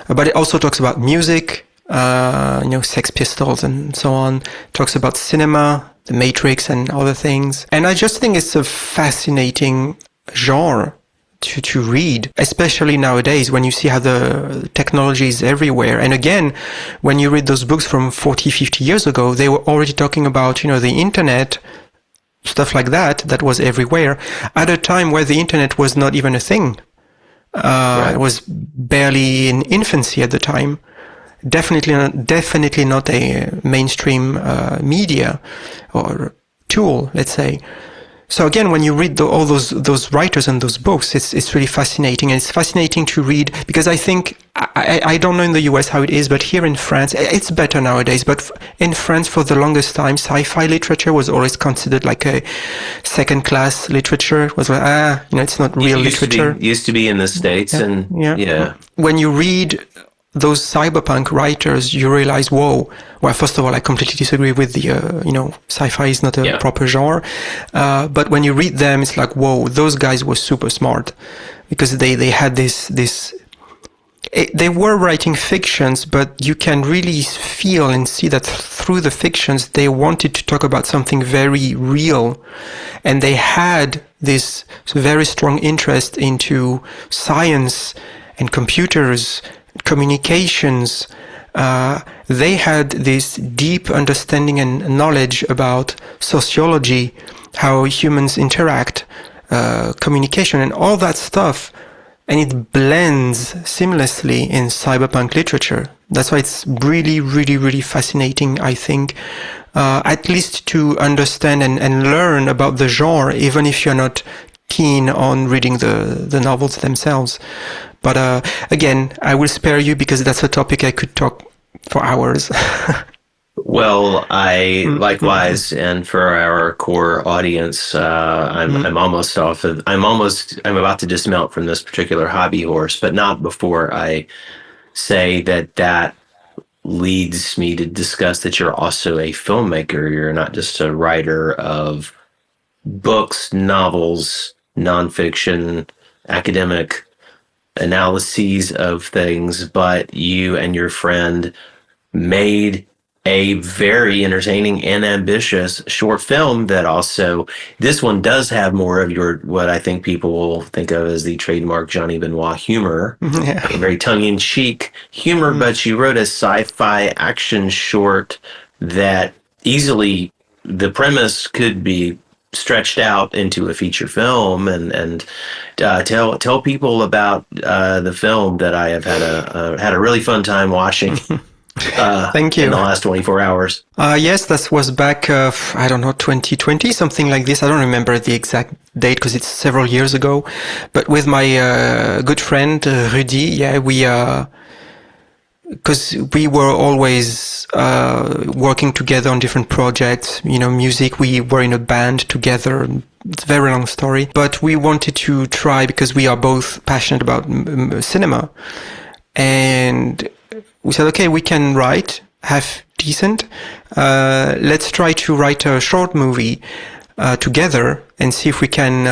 But it also talks about music, Sex Pistols and so on. It talks about cinema, The Matrix and other things. And I just think it's a fascinating genre to read, especially nowadays when you see how the technology is everywhere. And again, when you read those books from 40, 50 years ago, they were already talking about, the internet, stuff like that was everywhere at a time where the internet was not even a thing. Right. It was barely in infancy at the time. Definitely not a mainstream media or tool, let's say. So again, when you read all those writers and those books, it's really fascinating, and it's fascinating to read, because I think I don't know in the US how it is, but here in France it's better nowadays. But in France, for the longest time, sci-fi literature was always considered like a second-class literature. It was it's not real literature. Used to be in the States, yeah. When you read those cyberpunk writers, you realize, whoa. Well, first of all, I completely disagree with the, sci-fi is not a proper genre. But when you read them, it's like, whoa, those guys were super smart, because they had they were writing fictions, but you can really feel and see that through the fictions, they wanted to talk about something very real. And they had this very strong interest into science and computers, communications. They had this deep understanding and knowledge about sociology, how humans interact, communication, and all that stuff. And it blends seamlessly in cyberpunk literature. That's why it's really, really, really fascinating, I think, at least to understand and learn about the genre, even if you're not keen on reading the novels themselves. But again, I will spare you, because that's a topic I could talk for hours. Well, I Mm-hmm. likewise, and for our core audience, I'm almost off of, I'm about to dismount from this particular hobby horse, but not before I say that leads me to discuss that you're also a filmmaker. You're not just a writer of books, novels, nonfiction, academic analyses of things, but you and your friend made a very entertaining and ambitious short film that also, this one does have more of your, what I think people will think of as the trademark Johnny Benoit humor, Yeah. a very tongue-in-cheek humor, Mm. but you wrote a sci-fi action short that easily, the premise could be stretched out into a feature film, and tell people about the film that I have had a really fun time watching Thank in you. the last 24 hours. Yes, that was back, I don't know, 2020, something like this. I don't remember the exact date because it's several years ago. But with my good friend Rudy, yeah, because we were always working together on different projects, music. We were in a band together. It's a very long story, but we wanted to try because we are both passionate about cinema, and we said, okay, we can write half decent. Let's try to write a short movie together and see if we can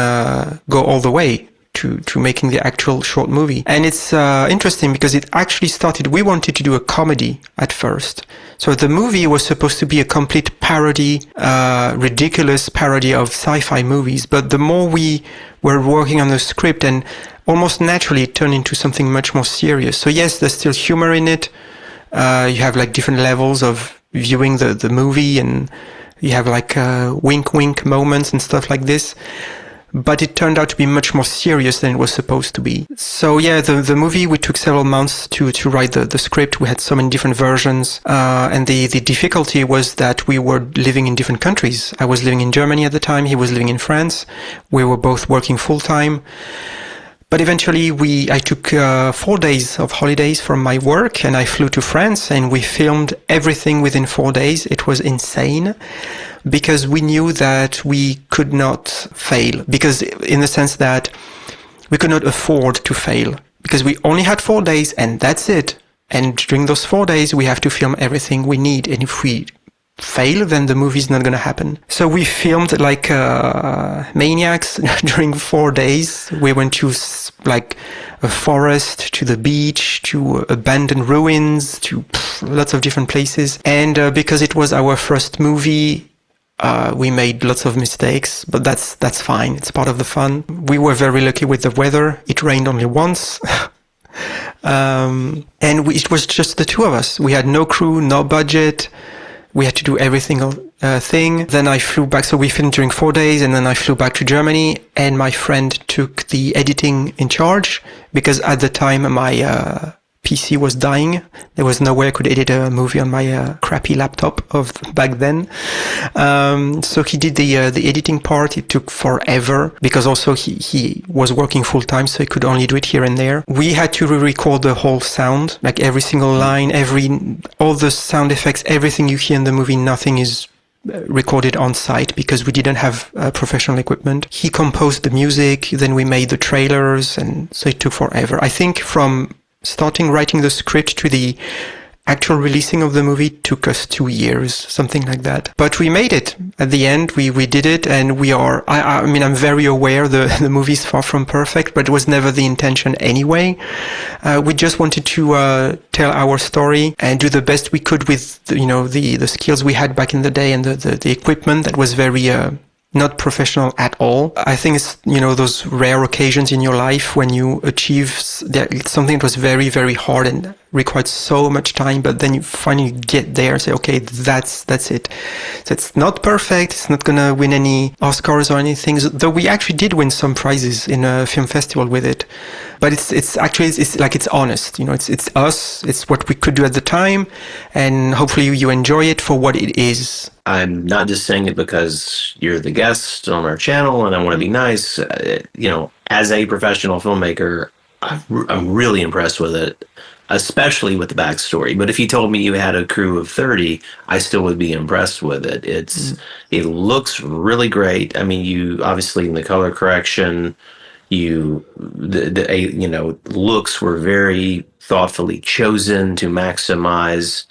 go all the way to making the actual short movie. And it's interesting because it actually started, we wanted to do a comedy at first. So the movie was supposed to be a complete parody, ridiculous parody of sci-fi movies. But the more we were working on the script, and almost naturally it turned into something much more serious. So yes, there's still humor in it. You have like different levels of viewing the movie, and you have like wink wink moments and stuff like this. But it turned out to be much more serious than it was supposed to be. So yeah, the movie, we took several months to write the script. We had so many different versions. And the difficulty was that we were living in different countries. I was living in Germany at the time. He was living in France. We were both working full time. But eventually I took 4 days of holidays from my work, and I flew to France, and we filmed everything within 4 days. It was insane because we knew that we could not fail, because in the sense that we could not afford to fail, because we only had 4 days and that's it. And during those 4 days, we have to film everything we need. And if we fail, then the movie's not going to happen. So we filmed like maniacs during 4 days. We went to like a forest, to the beach, to abandoned ruins, to lots of different places. And because it was our first movie, we made lots of mistakes, but that's fine. It's part of the fun. We were very lucky with the weather. It rained only once. It was just the two of us. We had no crew, no budget. We had to do everything thing. Then I flew back. So we filmed during 4 days, and then I flew back to Germany, and my friend took the editing in charge because at the time my PC was dying. There was no way I could edit a movie on my crappy laptop of back then. So he did the editing part. It took forever because also he was working full time, so he could only do it here and there. We had to re-record the whole sound, like every single line, all the sound effects, everything you hear in the movie. Nothing is recorded on site because we didn't have professional equipment. He composed the music, then we made the trailers, and so it took forever. I think from starting writing the script to the actual releasing of the movie took us 2 years, something like that. But we made it. At the end, we did it, and we are, I mean, I'm very aware the movie is far from perfect, but it was never the intention anyway. We just wanted to tell our story and do the best we could with, the skills we had back in the day and the equipment that was very not professional at all. I think it's, those rare occasions in your life when you achieve something that was very, very hard and required so much time, but then you finally get there and say, okay, that's it. So it's not perfect. It's not going to win any Oscars or anything, though we actually did win some prizes in a film festival with it. But it's actually like, it's honest, it's us, it's what we could do at the time, and hopefully you enjoy it for what it is. I'm not just saying it because you're the guest on our channel and I want to be nice. As a professional filmmaker, I'm really impressed with it, especially with the backstory. But if you told me you had a crew of 30, I still would be impressed with it. It looks really great. I mean, you obviously in the color correction, looks were very thoughtfully chosen to maximize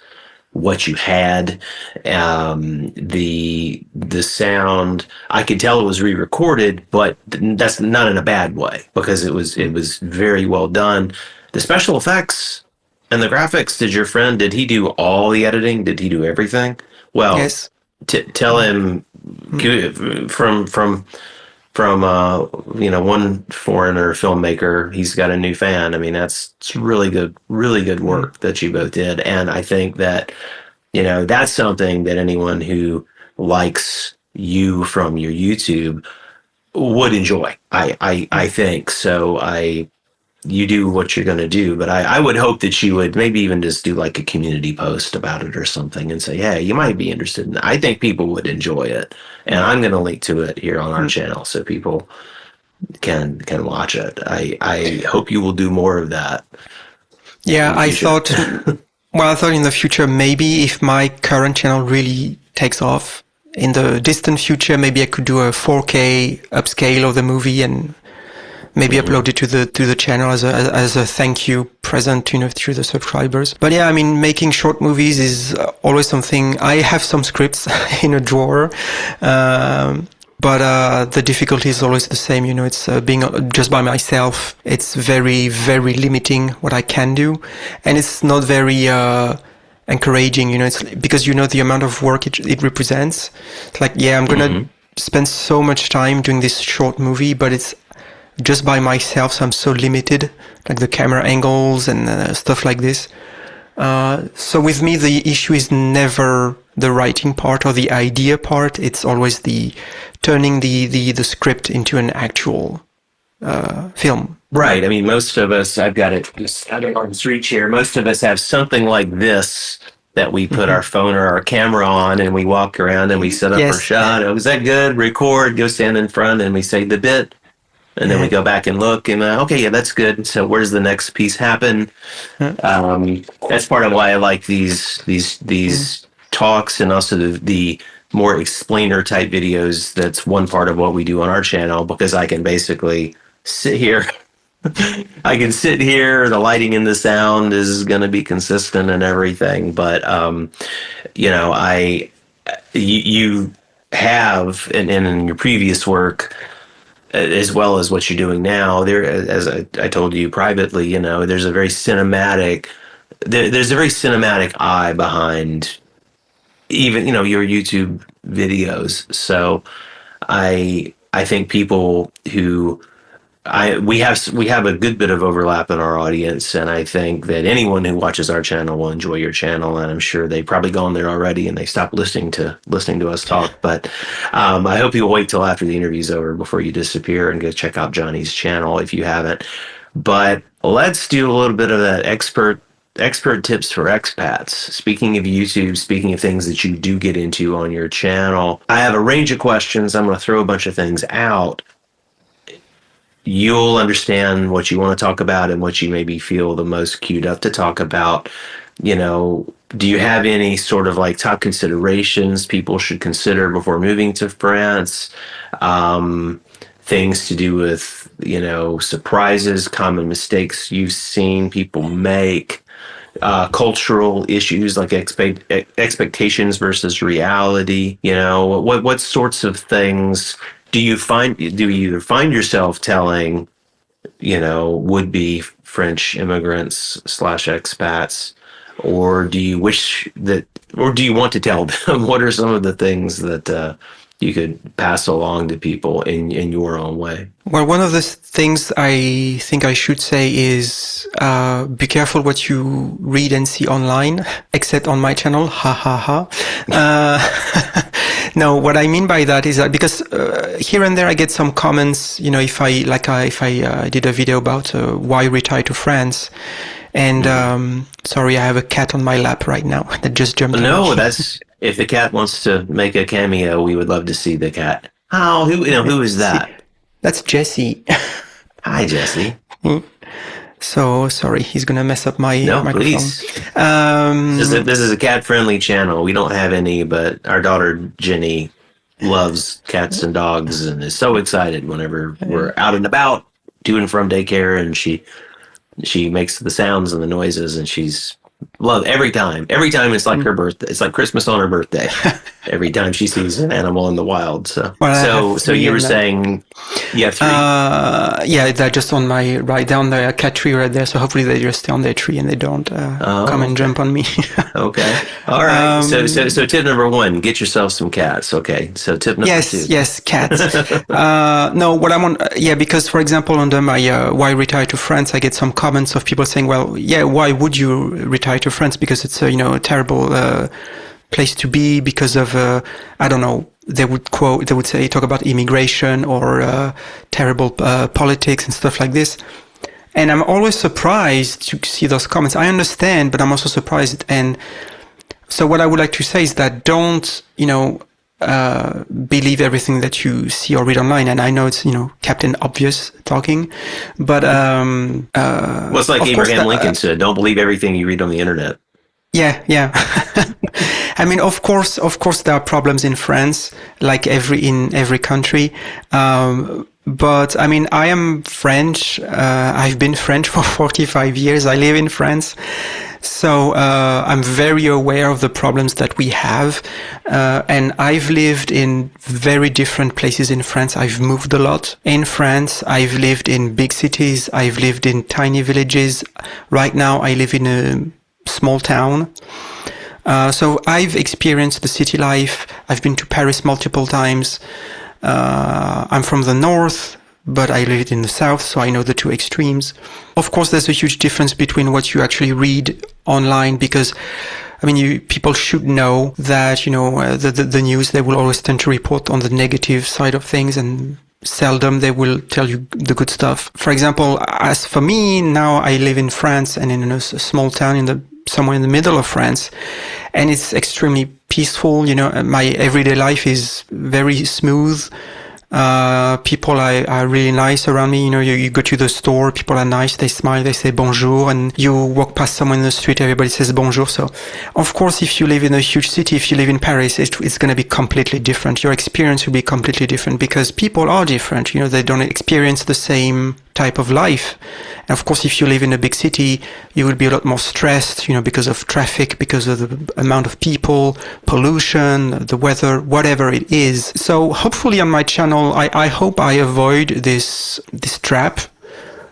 what you had. The sound, I could tell it was re-recorded, but that's not in a bad way because it was very well done. The special effects and the graphics. Did he do all the editing? Did he do everything? Well, Yes. tell him from one foreigner filmmaker, he's got a new fan. I mean, it's really good work that you both did. And I think that, that's something that anyone who likes you from your YouTube would enjoy. I think so. You do what you're going to do, but I would hope that you would maybe even just do like a community post about it or something and say, hey, you might be interested in that. I think people would enjoy it. And I'm going to link to it here on our channel so people can watch it. I hope you will do more of that. Yeah, I thought in the future, maybe if my current channel really takes off, in the distant future, maybe I could do a 4K upscale of the movie and maybe upload it to the channel as a thank you present, through the subscribers. But yeah, I mean, making short movies is always something. I have some scripts in a drawer, but the difficulty is always the same. It's being just by myself. It's very, very limiting what I can do, and it's not very encouraging. It's because the amount of work it represents. It's like, yeah, I'm gonna spend so much time doing this short movie, but it's just by myself, so I'm so limited, like the camera angles and stuff like this. So with me, the issue is never the writing part or the idea part. It's always the turning the script into an actual film. Right. I mean, most of us, I've got it just out of arm's reach here. Most of us have something like this that we put our phone or our camera on and we walk around and we set up our shot. Oh, is that good? Record, go stand in front and we say the bit. And then we go back and look and, okay, yeah, that's good. So where's the next piece happen? That's part of why I like these talks and also the more explainer type videos. That's one part of what we do on our channel because I can basically sit here. I can sit here. The lighting and the sound is going to be consistent and everything. But, you have, and in your previous work, as well as what you're doing now, there, as I told you privately, there's a very cinematic, there's a very cinematic eye behind even, your YouTube videos. So I think people who we have a good bit of overlap in our audience, and I think that anyone who watches our channel will enjoy your channel, and I'm sure they've probably gone there already and they stopped listening to us talk. But I hope you'll wait till after the interview's over before you disappear and go check out Johnny's channel if you haven't. But let's do a little bit of that expert tips for expats. Speaking of YouTube, speaking of things that you do get into on your channel, I have a range of questions. I'm going to throw a bunch of things out. You'll understand what you want to talk about and what you maybe feel the most queued up to talk about. Do you have any sort of like top considerations people should consider before moving to France? Things to do with, surprises, common mistakes you've seen people make, cultural issues like expectations versus reality. What sorts of things do you either find yourself telling, would-be French immigrants / expats, or do you want to tell them? What are some of the things that you could pass along to people in your own way? Well, one of the things I think I should say is be careful what you read and see online, except on my channel. Ha ha ha. No, what I mean by that is that because here and there I get some comments, if I did a video about why retire to France, and sorry, I have a cat on my lap right now that just jumped. No, that's if the cat wants to make a cameo, we would love to see the cat. Oh, who is that? That's Jessie. Hi, Jessie. So sorry, he's gonna mess up my No, microphone. please. This is a cat-friendly channel. We don't have any, but our daughter Jenny loves cats and dogs and is so excited whenever we're out and about to and from daycare, and she makes the sounds and the noises, and she's love every time. Every time it's like her birthday. It's like Christmas on her birthday. Every time she sees an animal in the wild. So, Well, so you were saying you have 3. Yeah, they're just on my right down there, a cat tree right there. So hopefully they just stay on their tree and they don't come and jump on me. Okay. All right. So tip number 1, get yourself some cats. Okay. So tip number 2. Yes, cats. No, what I want, because for example, under my why retire to France, I get some comments of people saying, well, yeah, why would you retire to France? Because it's a terrible place to be because of I don't know. They would talk about immigration or terrible politics and stuff like this. And I'm always surprised to see those comments. I understand, but I'm also surprised. And so what I would like to say is that don't, believe everything that you see or read online. And I know it's, Captain Obvious talking, but well, it's like Abraham Lincoln said, don't believe everything you read on the internet. Yeah. I mean, of course, there are problems in France, like in every country. But I mean, I am French. I've been French for 45 years. I live in France. So I'm very aware of the problems that we have. And I've lived in very different places in France. I've moved a lot in France. I've lived in big cities. I've lived in tiny villages. Right now, I live in a small town. So I've experienced the city life. I've been to Paris multiple times. I'm from the north, but I lived in the south, so I know the two extremes. Of course, there's a huge difference between what you actually read online, because people should know that, the news, they will always tend to report on the negative side of things, and seldom they will tell you the good stuff. For example, as for me, now I live in France and in a small town somewhere in the middle of France, and it's extremely peaceful. My everyday life is very smooth. People are really nice around me. You go to the store, people are nice, they smile, they say bonjour, and you walk past someone in the street, everybody says bonjour. So, of course, if you live in a huge city, if you live in Paris, it's going to be completely different. Your experience will be completely different because people are different. They don't experience the same type of life. And of course, if you live in a big city, you will be a lot more stressed, because of traffic, because of the amount of people, pollution, the weather, whatever it is. So hopefully on my channel, I hope I avoid this trap,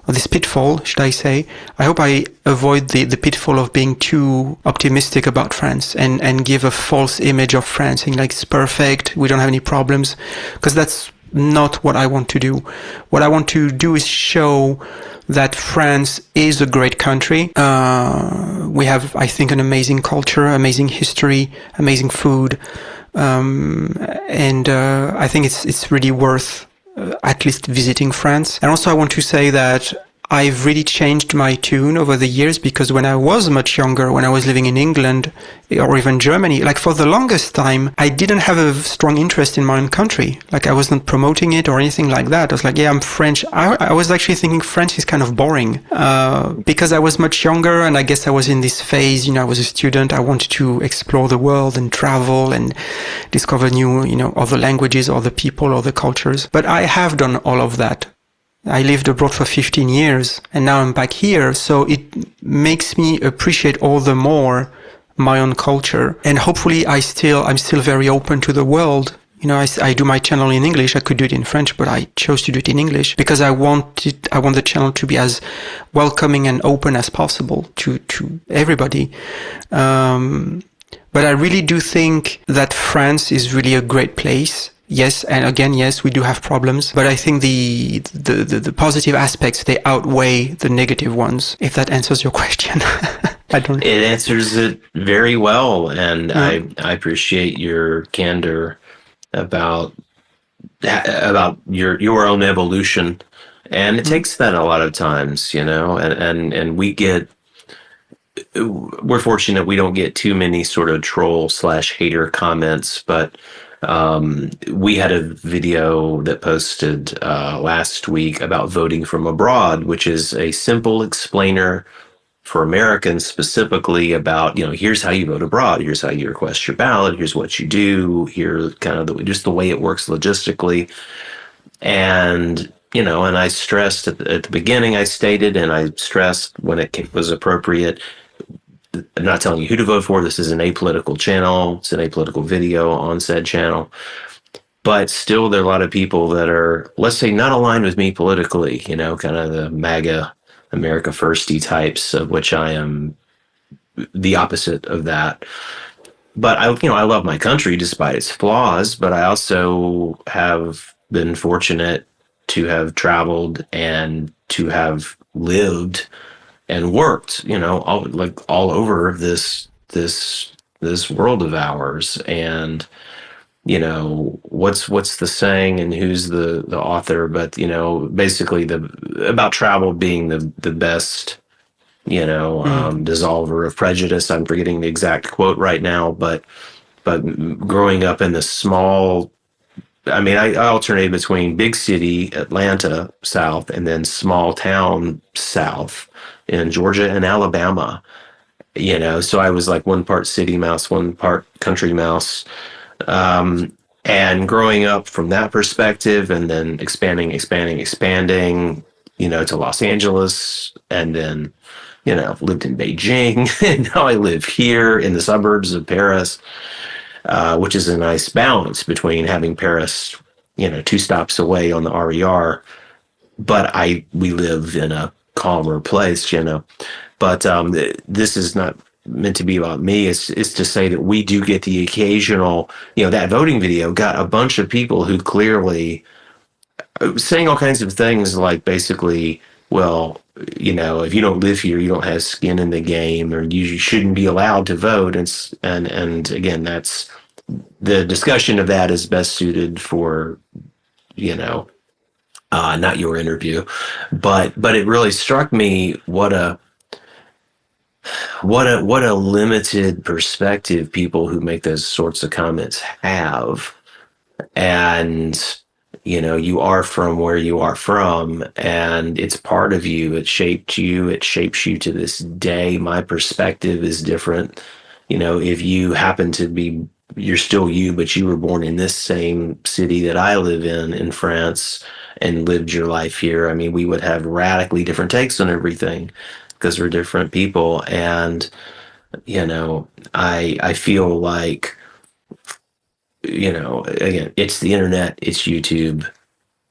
or this pitfall, should I say. I hope I avoid the pitfall of being too optimistic about France and give a false image of France, saying like it's perfect, we don't have any problems, because that's not what I want to do. What I want to do is show that France is a great country. We have, I think, an amazing culture, amazing history, amazing food. And I think it's really worth at least visiting France. And also I want to say that I've really changed my tune over the years, because when I was much younger, when I was living in England or even Germany, like for the longest time, I didn't have a strong interest in my own country. Like I wasn't promoting it or anything like that. I was like, yeah, I'm French. I was actually thinking French is kind of boring because I was much younger, and I guess I was in this phase, I was a student. I wanted to explore the world and travel and discover new, other languages, other people, other cultures. But I have done all of that. I lived abroad for 15 years and now I'm back here. So it makes me appreciate all the more my own culture. And hopefully I'm still very open to the world. I do my channel in English. I could do it in French, but I chose to do it in English because I want the channel to be as welcoming and open as possible to everybody. But I really do think that France is really a great place. Yes, and again, yes, we do have problems, but I think the positive aspects, they outweigh the negative ones, if that answers your question. It answers it very well, and I appreciate your candor about your own evolution, and it takes that a lot of times, and we're fortunate we don't get too many sort of troll/hater comments, but We had a video that posted last week about voting from abroad, which is a simple explainer for Americans specifically about, here's how you vote abroad, here's how you request your ballot, here's what you do, here kind of just the way it works logistically. And, and I stressed at the beginning, I stated, and I stressed when it was appropriate, I'm not telling you who to vote for. This is an apolitical channel. It's an apolitical video on said channel. But still, there are a lot of people that are, let's say, not aligned with me politically, kind of the MAGA, America Firsty types, of which I am the opposite of that. But I love my country despite its flaws, but I also have been fortunate to have traveled and to have lived and worked, all over this world of ours. And what's the saying, and who's the author? But basically about travel being the best dissolver of prejudice. I'm forgetting the exact quote right now, but growing up in the small. I mean, I alternated between big city, Atlanta, South, and then small town South in Georgia and Alabama, so I was like one part city mouse, one part country mouse. And growing up from that perspective and then expanding, to Los Angeles, and then, lived in Beijing, and now I live here in the suburbs of Paris, which is a nice balance between having Paris, 2 stops away on the RER, but we live in a calmer place, But this is not meant to be about me. It's to say that we do get the occasional, that voting video got a bunch of people who clearly saying all kinds of things like basically, well, if you don't live here, you don't have skin in the game, or you shouldn't be allowed to vote. And again, that's the discussion of that is best suited for, not your interview, but it really struck me what a limited perspective people who make those sorts of comments have. And you are from where you are from, and it's part of you. It shaped you. It shapes you to this day. My perspective is different. If you happen to be, you're still you, but you were born in this same city that I live in France, and lived your life here. I mean, we would have radically different takes on everything because we're different people. And, I feel like, again, it's the internet, it's YouTube.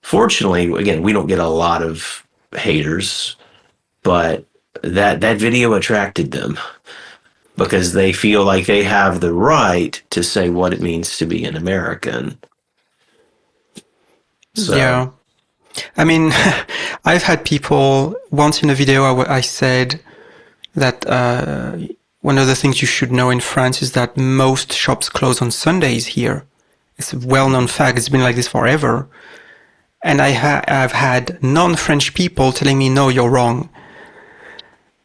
Fortunately, again, we don't get a lot of haters, but that video attracted them because they feel like they have the right to say what it means to be an American. So. Yeah. I mean, I've had people, once in a video I said that one of the things you should know in France is that most shops close on Sundays here. It's a well-known fact. It's been like this forever. And I've had non-French people telling me, no, you're wrong.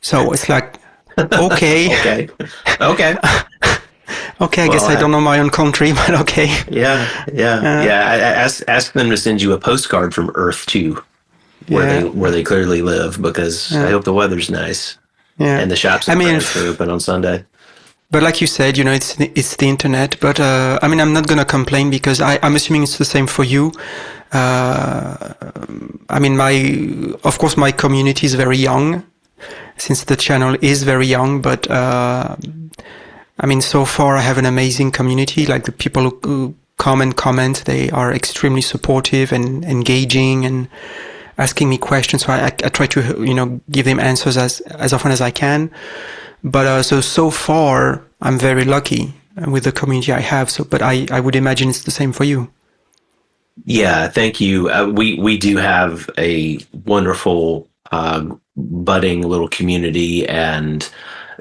So it's like, okay. Okay. Okay, I guess I don't know my own country, but okay. Yeah. Ask them to send you a postcard from Earth 2, where they clearly live, because I hope the weather's nice. Yeah. And the shops are open on Sunday. But like you said, it's the internet. But I'm not gonna complain because I'm assuming it's the same for you. Of course, my community is very young, since the channel is very young. But so far I have an amazing community. Like the people who come and comment, they are extremely supportive and engaging and asking me questions. So I try to give them answers as often as I can. But so far I'm very lucky with the community I have. But I would imagine it's the same for you. Yeah, thank you. We do have a wonderful budding little community, and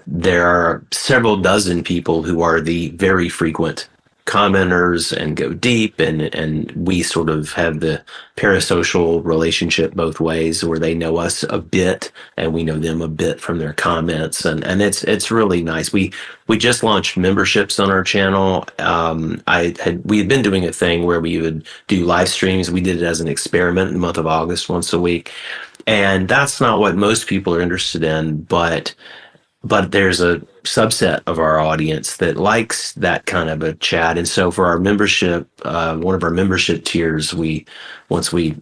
there are several dozen people who are the very frequent commenters and go deep, and we sort of have the parasocial relationship both ways, where they know us a bit and we know them a bit from their comments, and it's really nice. We just launched memberships on our channel. We had been doing a thing where we would do live streams. We did it as an experiment in the month of August once a week, and that's not what most people are interested in, but there's a subset of our audience that likes that kind of a chat. And so for our membership, one of our membership tiers, once we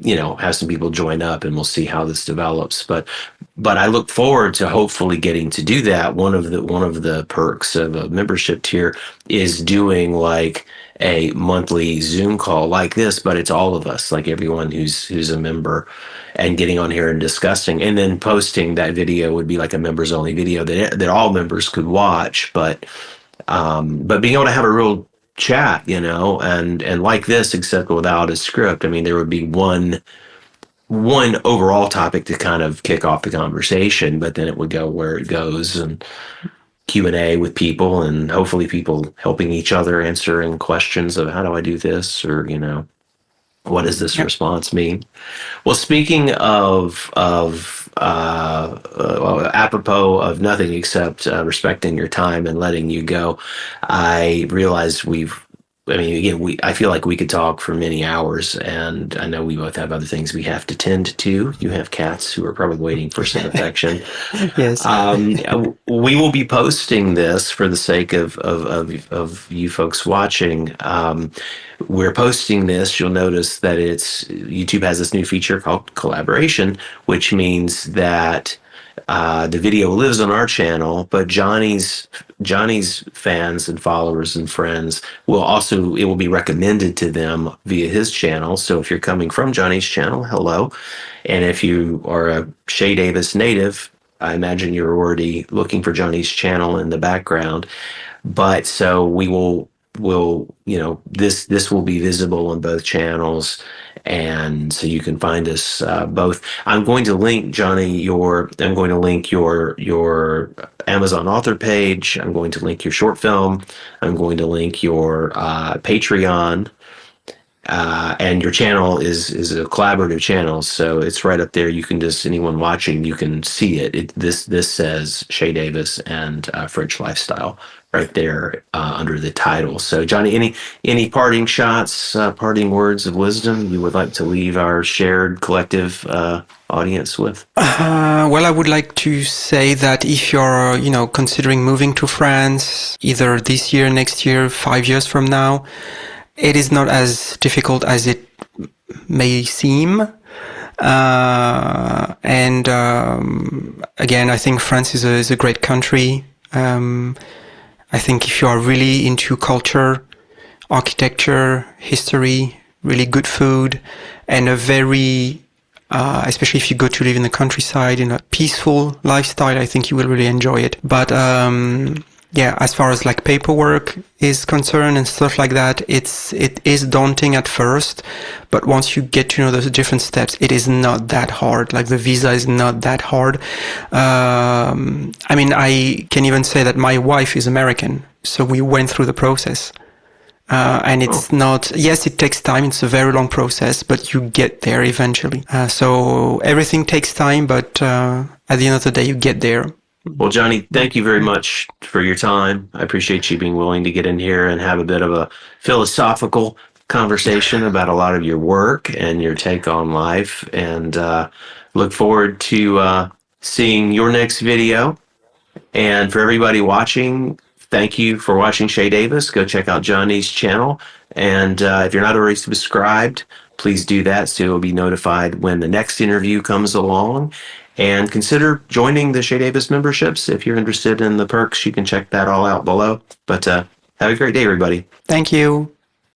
have some people join up, and we'll see how this develops. But I look forward to hopefully getting to do that. One of the perks of a membership tier is doing like a monthly Zoom call like this, but it's all of us, like everyone who's a member, and getting on here and discussing, and then posting that video would be like a members only video that all members could watch. But being able to have a real chat, and like this, except without a script. I mean, there would be one overall topic to kind of kick off the conversation, but then it would go where it goes, and Q&A with people, and hopefully people helping each other, answering questions of how do I do this, or what does this response mean. Well, speaking of well, apropos of nothing except respecting your time and letting you go, I realized I feel like we could talk for many hours, and I know we both have other things we have to tend to. You have cats who are probably waiting for some affection. Yes. We will be posting this for the sake of you folks watching. We're posting this. You'll notice that YouTube has this new feature called collaboration, which means that the video lives on our channel, but Johnny's fans and followers and friends it will be recommended to them via his channel. So if you're coming from Johnny's channel, hello. And if you are a Chez Davis native, I imagine you're already looking for Johnny's channel in the background. But so this will be visible on both channels, and so you can find us both. I'm going to link, Johnny, I'm going to link your Amazon author page. I'm going to link your short film. I'm going to link your Patreon. And your channel is a collaborative channel, so it's right up there. You can anyone watching, you can see it. This says Chez Davis and French Lifestyle right there under the title. So, Johnny, any parting shots, parting words of wisdom you would like to leave our shared collective audience with? Well, I would like to say that if you're, considering moving to France, either this year, next year, 5 years from now, it is not as difficult as it may seem. Again, I think France is a great country. I think if you are really into culture, architecture, history, really good food, and a very, especially if you go to live in the countryside, in a peaceful lifestyle, I think you will really enjoy it. But as far as like paperwork is concerned and stuff like that, it is daunting at first, but once you get to know those different steps, it is not that hard. Like the visa is not that hard. I can even say that my wife is American, so we went through the process. And it's not, yes, it takes time. It's a very long process, but you get there eventually. So everything takes time, but at the end of the day, you get there. Well, Johnny, thank you very much for your time. I appreciate you being willing to get in here and have a bit of a philosophical conversation about a lot of your work and your take on life, and look forward to seeing your next video. And for everybody watching, thank you for watching Chez Davis. Go check out Johnny's channel. And if you're not already subscribed, please do that so you'll be notified when the next interview comes along. And consider joining the Chez Davis memberships. If you're interested in the perks, you can check that all out below. But have a great day, everybody. Thank you.